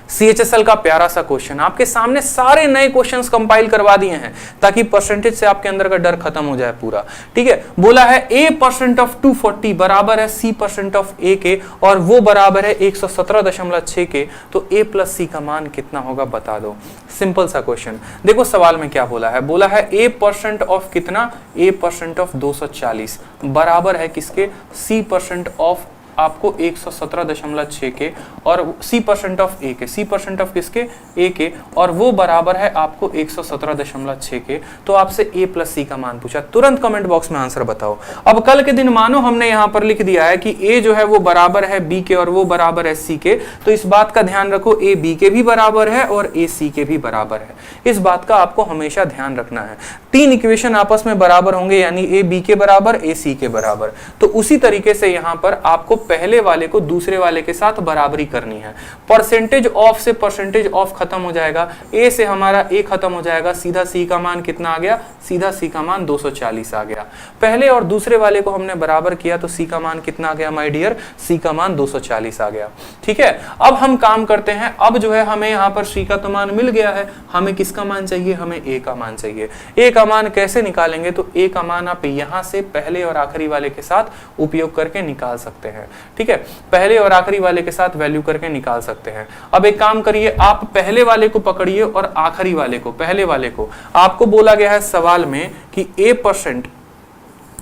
CHSL का प्यारा सा क्वेश्चन, आपके सामने सारे नए क्वेश्चंस कंपाइल करवा दिए हैं ताकि परसेंटेज से आपके अंदर का डर खत्म हो जाए पूरा। ठीक है, बोला है A% ऑफ 240 बराबर है C% ऑफ A के, और वो बराबर है 117.6 के, तो A प्लस C का मान कितना होगा बता दो। सिंपल सा क्वेश्चन। देखो सवाल में क्या बोला है, बोला है A% ऑफ कितना, A% ऑफ 240 बराबर है किसके, C% ऑफ आपको 117.6 के, और C% ऑफ A के, C% ऑफ किसके, A के, और वो बराबर है आपको 117.6 के। तो आपसे A प्लस C का मान पूछा, तुरंत कमेंट बॉक्स में आंसर बताओ। अब कल के दिन मानो हमने यहाँ पर लिख दिया है कि A जो है वो बराबर है B के और वो बराबर है C के, तो इस बात का ध्यान रखो A B के भी बराबर है और A C के भी बराबर है। इस बात का आपको हमेशा ध्यान रखना है। तीन इक्वेशन आपस में बराबर होंगे, यानी A B के बराबर, A C के बराबर। तो उसी तरीके से यहाँ पर आपको पहले वाले को दूसरे वाले के साथ बराबरी करनी है। परसेंटेज ऑफ से परसेंटेज ऑफ खत्म हो जाएगा, A से हमारा A खत्म हो जाएगा, सीधा C का मान कितना आ गया, सीधा C का मान 240 आ गया। पहले और दूसरे वाले को हमने बराबर किया तो C का मान कितना आ गया माय डियर, C का मान 240 आ गया। ठीक है, अब हम काम करते हैं। अब जो है हमें यहाँ पर C का तो मान मिल गया है, हमें किसका मान चाहिए, हमें A का मान चाहिए। A का मान कैसे निकालेंगे, तो A का मान आप यहाँ से पहले और आखिरी वाले के साथ उपयोग करके निकाल सकते हैं। ठीक है, पहले और आखिरी वाले के साथ वैल्यू करके निकाल सकते हैं। अब एक काम करिए, आप पहले वाले को पकड़िए और आखिरी वाले को, पहले वाले को आपको बोला गया है सवाल में कि A%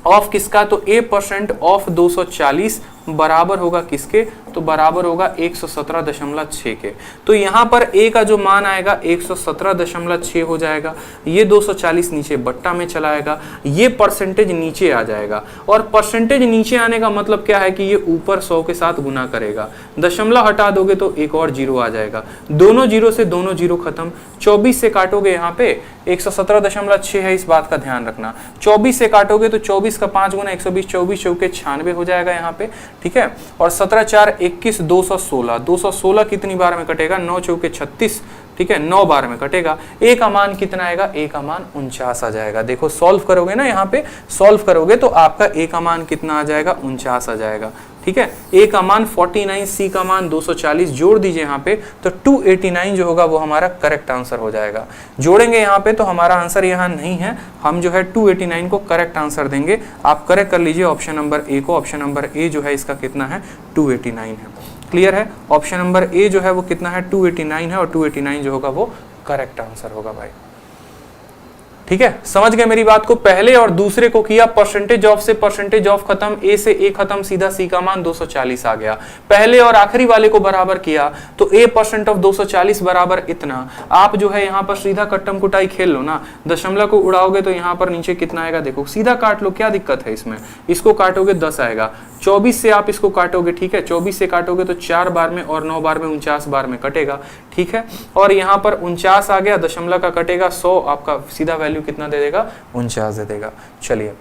ऑफ किसका, तो A% ऑफ 240 बराबर होगा किसके, तो बराबर होगा 117.6 के। तो यहाँ पर A का जो मान आएगा 117.6 हो जाएगा, ये 240 नीचे बट्टा में चला आएगा, ये परसेंटेज नीचे आ जाएगा, और परसेंटेज नीचे आने का मतलब क्या है कि ये ऊपर 100 के साथ गुना करेगा। दशमलव हटा दोगे तो एक और जीरो आ जाएगा, दोनों जीरो से दोनों जीरो खत्म। 24 से काटोगे यहाँ पे 117.6 है, इस बात का ध्यान रखना। 24 से काटोगे तो 24 का 5 गुना 120, 24 चौके 96 हो जाएगा यहाँ पे। ठीक है, और 17 4 21 216, 216 कितनी बार में कटेगा, 9 चौके 36। ठीक है, 9 बार में कटेगा। A का मान कितना आएगा, A का मान 49 आ जाएगा। देखो सॉल्व करोगे ना, यहाँ पे सॉल्व करोगे तो आपका A का मान कितना आ जाएगा, 49 आ जाएगा। ठीक है, A का मान 49, C का मान 240, जोड़ दीजिए यहाँ पे तो 289 जो होगा वो हमारा करेक्ट आंसर हो जाएगा। जोड़ेंगे यहाँ पे तो हमारा आंसर यहाँ नहीं है, हम जो है 289 को करेक्ट आंसर देंगे। आप करेक्ट कर लीजिए ऑप्शन नंबर A को। ऑप्शन नंबर A जो है इसका कितना है, 289 है। क्लियर है, ऑप्शन नंबर A जो है वो कितना है, 289 है, और 289 जो होगा वो करेक्ट आंसर होगा भाई। ठीक है, समझ गए मेरी बात को। पहले और दूसरे को किया, परसेंटेज ऑफ से परसेंटेज ऑफ खत्म, A से A खत्म, सीधा C का मान 240 आ गया। पहले और आखिरी वाले को बराबर किया तो A% ऑफ 240 बराबर इतना। आप जो है यहाँ पर सीधा कट्टम कुटाई खेल लो ना, दशमलव को उड़ाओगे तो यहाँ पर नीचे कितना आएगा, देखो सीधा काट लो, क्या दिक्कत है इसमें। इसको काटोगे 10 आएगा, 24 से आप इसको काटोगे। ठीक है, 24 से काटोगे तो 4 बार में और 9 बार में 49 बार में कटेगा। ठीक है, और यहाँ पर 49 आ गया, दशमलव का कटेगा 100, आपका सीधा वैल्यू कितना दे देगा, 49 दे देगा। चलिए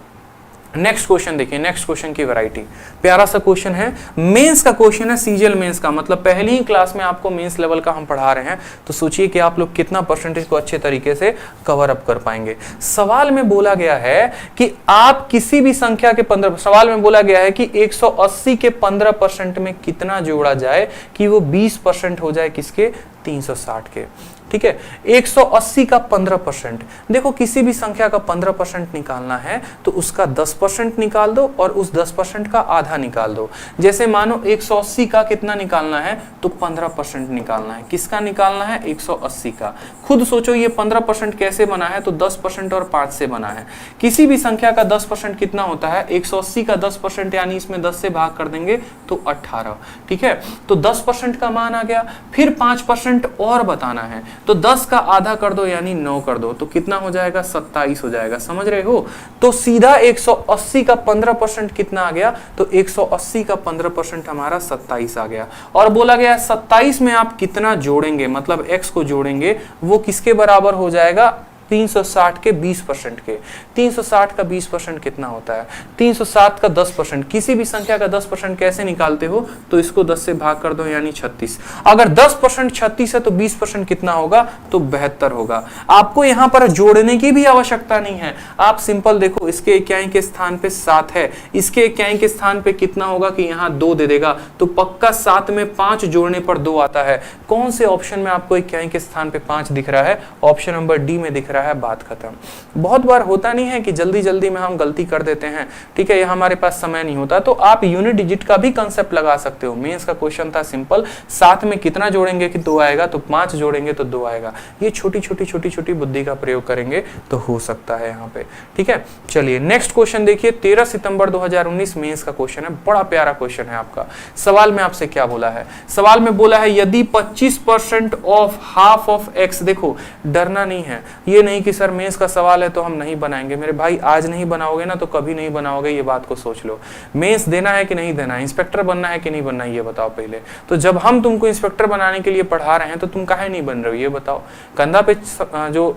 नेक्स्ट क्वेश्चन देखिए, नेक्स्ट क्वेश्चन की वैरायटी, प्यारा सा क्वेश्चन है, मेंस का क्वेश्चन है, सीजीएल मेंस का, मतलब पहली ही क्लास में आपको मेंस लेवल का हम पढ़ा रहे हैं, तो सोचिए कि आप लोग कितना परसेंटेज को अच्छे तरीके से कवर अप कर पाएंगे। सवाल में बोला गया है कि आप किसी भी संख्या के 15, सवाल में बोला गया है कि 180 के 15% में कितना जोड़ा जाए कि वो 20% हो जाए किसके, 360 के। ठीक है, 180 का 15%, देखो किसी भी संख्या का 15% निकालना है तो उसका 10% निकाल दो और उस 10% का आधा निकाल दो। जैसे मानो 180 का कितना निकालना है तो 15% निकालना है। किसका निकालना है, 180 का। खुद सोचो ये 15% कैसे बना है, तो 10% और 5 से बना है। किसी भी संख्या का 10% कितना होता है, 180 का 10% यानी इसमें 10 से भाग कर देंगे तो 18। ठीक है, तो 10% का मान आ गया, फिर 5% और बताना है तो 10 का आधा कर दो यानी 9 कर दो, तो कितना हो जाएगा, 27 हो जाएगा। समझ रहे हो, तो सीधा 180 का 15% कितना आ गया, तो 180 का 15% हमारा 27 आ गया। और बोला गया 27 में आप कितना जोड़ेंगे, मतलब x को जोड़ेंगे, वो किसके बराबर हो जाएगा, 360 के 20% के। 360 का 20% कितना होता है? 360 का 10%। किसी भी संख्या का 10% कैसे निकालते हो? तो इसको 10 से भाग कर दो, यानी 36। अगर 10% 36 है तो 20% कितना होगा? तो 72 होगा। आपको यहां पर जोड़ने की भी आवश्यकता नहीं है, आप सिंपल देखो, इसके इकाई के स्थान पे 7 है, इसके इकाई के स्थान पे कितना होगा कि यहाँ 2 दे देगा, तो पक्का 7 में 5 जोड़ने पर 2 आता है। कौन से ऑप्शन में आपको इकाई के स्थान पे 5 दिख रहा है? ऑप्शन नंबर डी में दिख रहा है। बात खत्म। बहुत बार होता नहीं है कि जल्दी जल्दी में हम गलती कर देते हैं, ठीक है, ये हमारे पास समय नहीं होता, तो आप यूनिट डिजिट का भी कंसेप्ट लगा सकते हो। मेंस का क्वेश्चन था सिंपल, 7 में कितना जोड़ेंगे कि 2 आएगा, तो 5 जोड़ेंगे तो 2 आएगा। ये छोटी छोटी बुद्धि का प्रयोग करेंगे तो हो सकता है यहाँ पे, ठीक है। चलिए नेक्स्ट क्वेश्चन देखिए, 13 सितंबर 2019 मेंस का क्वेश्चन है, बड़ा प्यारा क्वेश्चन है आपका। सवाल में आपसे क्या बोला है? सवाल में बोला है यदि 25% ऑफ हाफ ऑफ एक्स, देखो डरना नहीं है, ये नहीं कि सर मेंस का सवाल है तो हम नहीं बनाएंगे। मेरे भाई आज नहीं बनाओगे ना तो कभी नहीं बनाओगे, ये बात को सोच लो। मेंस देना है कि नहीं देना है, इंस्पेक्टर बनना है कि नहीं बनना है, ये बताओ पहले। तो जब हम तुमको इंस्पेक्टर बनाने के लिए पढ़ा रहे हैं तो तुम काहे नहीं बन रहे हो, ये बताओ। कंधा पे जो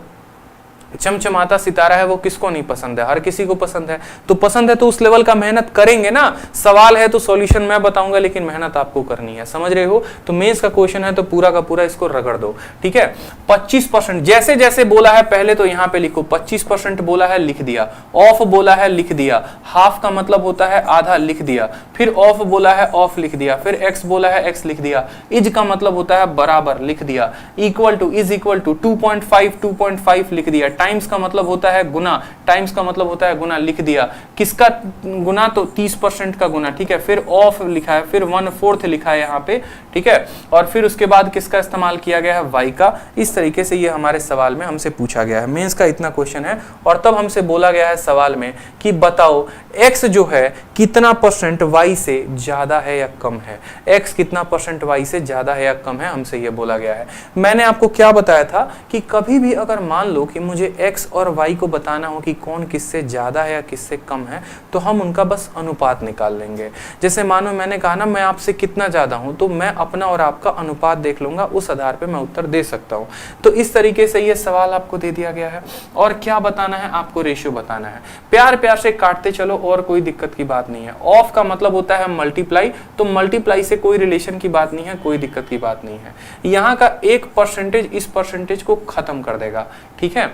चमचमाता सितारा है वो किसको नहीं पसंद है? हर किसी को पसंद है। तो पसंद है तो उस लेवल का मेहनत करेंगे ना। सवाल है तो सॉल्यूशन मैं बताऊंगा, लेकिन मेहनत आपको करनी है, समझ रहे हो। तो मेंस का क्वेश्चन है तो पूरा का पूरा इसको रगड़ दो, ठीक है। 25% जैसे जैसे बोला है पहले तो यहाँ पे लिखो, 25% बोला है लिख दिया, ऑफ बोला है लिख दिया, हाफ का मतलब होता है आधा लिख दिया, फिर ऑफ बोला है ऑफ लिख दिया, फिर एक्स बोला है एक्स लिख दिया, इज का मतलब होता है बराबर लिख दिया, equal to is equal to 2.5 लिख दिया, टाइम्स का मतलब होता है गुना, टाइम्स का मतलब होता है गुना लिख दिया। किसका गुना? तो 30% का गुना, ठीक है। फिर ऑफ लिखा है, फिर 1/4 लिखा है यहाँ पे, ठीक है। और फिर उसके बाद किसका इस्तेमाल किया गया है? वाई का। इस तरीके से ये हमारे सवाल में हमसे पूछा गया है। मेंस का इतना क्वेश्चन है और तब हमसे बोला गया है सवाल में कि बताओ एक्स जो है कितना परसेंट वाई से ज्यादा है या कम है। एक्स कितना परसेंट वाई से ज्यादा है या कम है, हमसे ये बोला गया है। मैंने आपको क्या बताया था कि कभी भी अगर मान लो कि मुझे एक्स और वाई को बताना हो कि कौन किससे ज्यादा है या किससे कम है, तो हम उनका बस अनुपात निकाल लेंगे। जैसे मानो मैंने कहा ना मैं आपसे कितना ज्यादा हूं, तो मैं अपना और आपका अनुपात देख लूंगा, उस आधार पे मैं उत्तर दे सकता हूं। तो इस तरीके से ये सवाल आपको दे दिया गया है। और क्या बताना है? आपको रेशियो बताना है। प्यार प्यार से काटते चलो और कोई दिक्कत की बात नहीं है। ऑफ का मतलब होता है मल्टीप्लाई, तो मल्टीप्लाई से कोई रिलेशन की बात नहीं है, कोई दिक्कत की बात नहीं है। यहाँ का 1% इस परसेंटेज को खत्म कर देगा, ठीक है।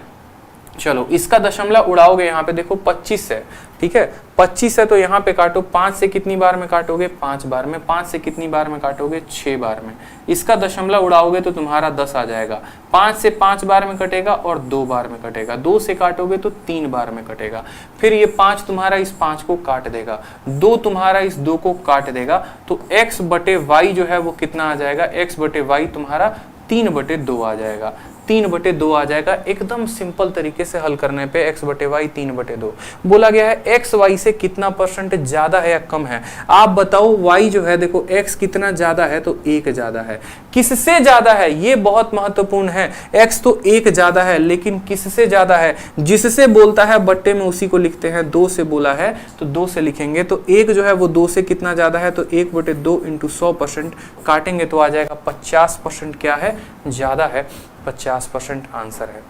चलो इसका दशमलव उड़ाओगे, यहाँ पे देखो 25 है, ठीक है। 25 है तो यहाँ पे काटो, 5 से कितनी बार में काटोगे? 5 बार में। 5 से कितनी बार में काटोगे? 6 बार में। इसका दशमलव उड़ाओगे तो तुम्हारा 10 आ जाएगा। 5 से 5 बार में कटेगा और 2 बार में कटेगा। 2 से काटोगे तो 3 बार में कटेगा। फिर ये 5 तुम्हारा इस 5 को काट देगा, 2 तुम्हारा इस 2 को काट देगा। तो x बटे वाई जो है वो कितना आ जाएगा? x बटे वाई तुम्हारा 3/2 आ जाएगा। 3/2 आ जाएगा। एकदम सिंपल तरीके से हल करने पे x बटे वाई 3/2 बोला गया है। x y से कितना परसेंट ज्यादा है या कम है? आप बताओ। y जो है देखो x कितना ज्यादा है? तो 1 ज्यादा है। किससे ज्यादा है? ये बहुत महत्वपूर्ण है। x तो 1 ज्यादा है, लेकिन किससे ज्यादा है? जिससे बोलता है बट्टे में उसी को लिखते हैं। 2 से बोला है तो 2 से लिखेंगे। तो 1 जो है वो 2 से कितना ज्यादा है? तो 1/2 × 100% काटेंगे तो आ जाएगा 50% क्या है? ज्यादा है। 50% आंसर है।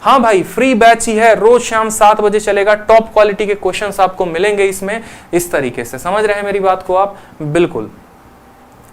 हाँ भाई, फ्री बैच ही है, रोज शाम 7 बजे चलेगा। टॉप क्वालिटी के क्वेश्चंस आपको मिलेंगे इसमें। इस तरीके से समझ रहे हैं मेरी बात को आप? बिल्कुल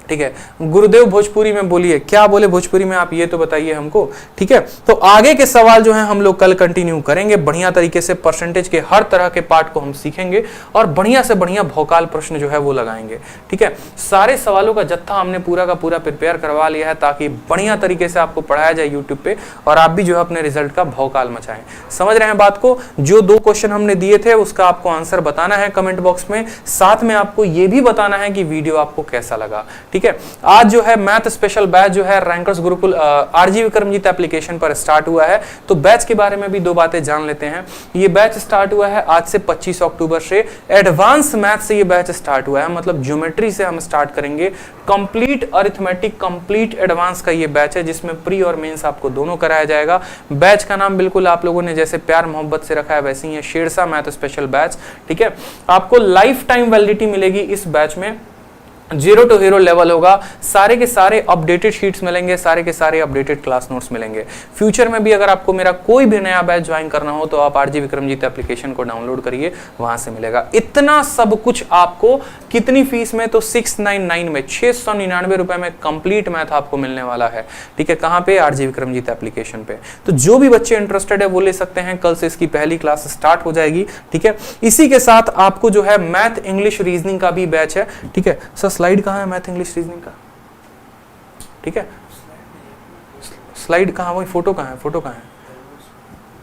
ठीक है। गुरुदेव भोजपुरी में बोलिए, क्या बोले भोजपुरी में आप ये तो बताइए हमको, ठीक है। तो आगे के सवाल जो है हम लोग कल कंटिन्यू करेंगे। बढ़िया तरीके से परसेंटेज के हर तरह के पार्ट को हम सीखेंगे और बढ़िया से बढ़िया भौकाल प्रश्न जो है वो लगाएंगे, ठीक है। सारे सवालों का जत्था हमने पूरा का पूरा प्रिपेयर करवा लिया है ताकि बढ़िया तरीके से आपको पढ़ाया जाए यूट्यूब पे और आप भी जो है अपने रिजल्ट का भौकाल मचाएं। समझ रहे हैं बात को? जो 2 क्वेश्चन हमने दिए थे उसका आपको आंसर बताना है कमेंट बॉक्स में। साथ में आपको ये भी बताना है कि वीडियो आपको कैसा लगा, ठीक है। आज जो है मैथ स्पेशल बैच जो है rankers Gurukul RG Vikramjit application पर स्टार्ट हुआ है। तो बैच के बारे में भी 2 बातें जान लेते हैं। ये बैच स्टार्ट हुआ है आज से 25 अक्टूबर से। एडवांस मैथ से ये बैच स्टार्ट हुआ है, मतलब ज्योमेट्री से हम स्टार्ट करेंगे। कंप्लीट अरिथमेटिक, कंप्लीट एडवांस का ये बैच है जिसमें प्री और मेंस आपको दोनों कराया जाएगा। बैच का नाम बिल्कुल आप लोगों ने जैसे प्यार मोहब्बत से रखा है वैसे ही है, शेरशाह मैथ स्पेशल बैच, ठीक है। आपको लाइफ टाइम वैलिडिटी मिलेगी इस बैच में। जीरो टू हीरो लेवल होगा। सारे के सारे अपडेटेड शीट्स मिलेंगे, सारे के सारे अपडेटेड क्लास नोट्स मिलेंगे। फ्यूचर में भी अगर आपको मेरा कोई भी नया बैच ज्वाइन करना हो तो आप आरजी विक्रमजीत एप्लीकेशन को डाउनलोड करिए, वहां से मिलेगा। इतना सब कुछ आपको कितनी फीस में? तो 699 में, 699 रुपए में कंप्लीट मैथ आपको मिलने वाला है। ठीक है, कहां पे? आरजी विक्रमजीत एप्लीकेशन पे। तो जो भी बच्चे इंटरेस्टेड है वो ले सकते हैं, कल से इसकी पहली क्लास स्टार्ट हो जाएगी। ठीक है, इसी के साथ आपको जो है मैथ इंग्लिश रीजनिंग का भी बैच है। ठीक है सर, स्लाइड कहाँ है मैथ इंग्लिश रीजनिंग का? ठीक है, स्लाइड कहाँ, वही फोटो कहाँ है, फोटो कहाँ है?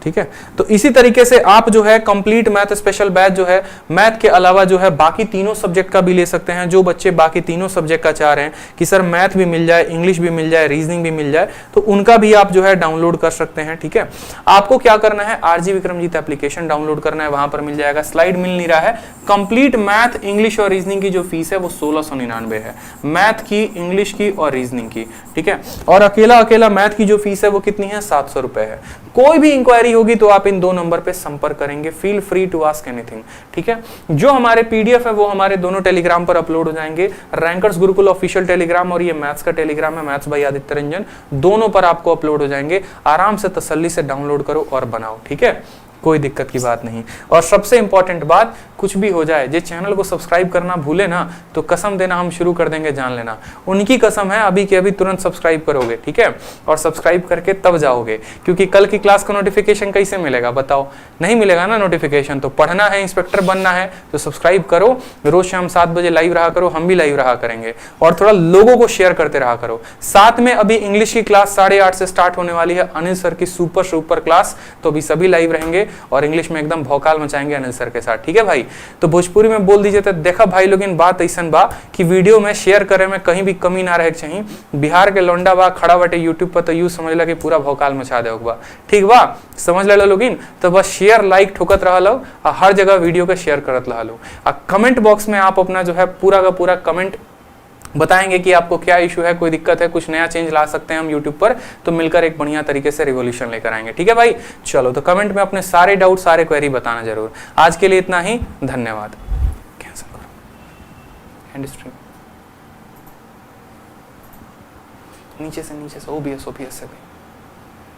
ठीक है, तो इसी तरीके से आप जो है कंप्लीट मैथ स्पेशल बैच जो है मैथ के अलावा जो है बाकी तीनों सब्जेक्ट का भी ले सकते हैं। जो बच्चे बाकी तीनों सब्जेक्ट का चाह रहे हैं कि सर मैथ भी मिल जाए, इंग्लिश भी मिल जाए, रीजनिंग भी मिल जाए, तो उनका भी आप जो है डाउनलोड कर सकते हैं। ठीक है, आपको क्या करना है? आरजी विक्रमजीत एप्लीकेशन डाउनलोड करना है, वहां पर मिल जाएगा। स्लाइड मिल नहीं रहा है। कंप्लीट मैथ इंग्लिश और रीजनिंग की जो फीस है वो 1699 है, मैथ की, इंग्लिश की और रीजनिंग की। ठीक है, और अकेला मैथ की जो फीस है वो कितनी है? 700 रुपए है। कोई भी इंक्वायरी होगी तो आप इन 2 नंबर पे संपर्क करेंगे। Feel free to ask anything. ठीक है, जो हमारे पीडीएफ है वो हमारे दोनों टेलीग्राम पर अपलोड हो जाएंगे, रैंकर्स गुरुकुल ऑफिशियल टेलीग्राम और ये मैथ्स का टेलीग्राम है, मैथ्स बाय आदित्य रंजन, दोनों पर आपको अपलोड हो जाएंगे। आराम से तसल्ली से डाउनलोड करो और बनाओ। ठीक है, कोई दिक्कत की बात नहीं। और सबसे इंपॉर्टेंट बात, कुछ भी हो जाए, जे चैनल को सब्सक्राइब करना भूले ना तो कसम देना हम शुरू कर देंगे, जान लेना। उनकी कसम है, अभी के अभी तुरंत सब्सक्राइब करोगे। ठीक है, और सब्सक्राइब करके तब जाओगे, क्योंकि कल की क्लास का नोटिफिकेशन कैसे मिलेगा बताओ? नहीं मिलेगा ना नोटिफिकेशन। तो पढ़ना है, इंस्पेक्टर बनना है तो सब्सक्राइब करो। रोज शाम 7 बजे लाइव रहा करो, हम भी लाइव रहा करेंगे। और थोड़ा लोगों को शेयर करते रहा करो। साथ में अभी इंग्लिश की क्लास 8:30 से स्टार्ट होने वाली है, अनिल सर की सुपर क्लास। तो अभी सभी लाइव रहेंगे और इंग्लिश में एकदम भौकाल मचाएंगे अनिल सर के साथ। ठीक है भाई, तो भोजपुरी में बोल दीजिए। तो देखा भाई लोग, इन बात ऐसा बा कि वीडियो में शेयर करे में कहीं भी कमी ना रहे चाहिए। बिहार के लौंडा बा खड़ा बटे यूट्यूब पर, तो यू समझ ला कि पूरा भौकाल मचा दे बा। ठीक बा, समझ ले लोग इन। तो बस शेयर लाइक ठोकत रहा लो, हर जगह वीडियो के शेयर करत रहा लो। कमेंट बॉक्स में आप अपना जो है पूरा का पूरा कमेंट बताएंगे कि आपको क्या इशू है, कोई दिक्कत है, कुछ नया चेंज ला सकते हैं हम यूट्यूब पर, तो मिलकर एक बढ़िया तरीके से रिवॉल्यूशन लेकर आएंगे। ठीक है भाई, चलो तो कमेंट में अपने सारे डाउट, सारे क्वेरी बताना जरूर। आज के लिए इतना ही, धन्यवाद। कैंसिल करो हैंड स्ट्रीम, नीचे से OBS से भी।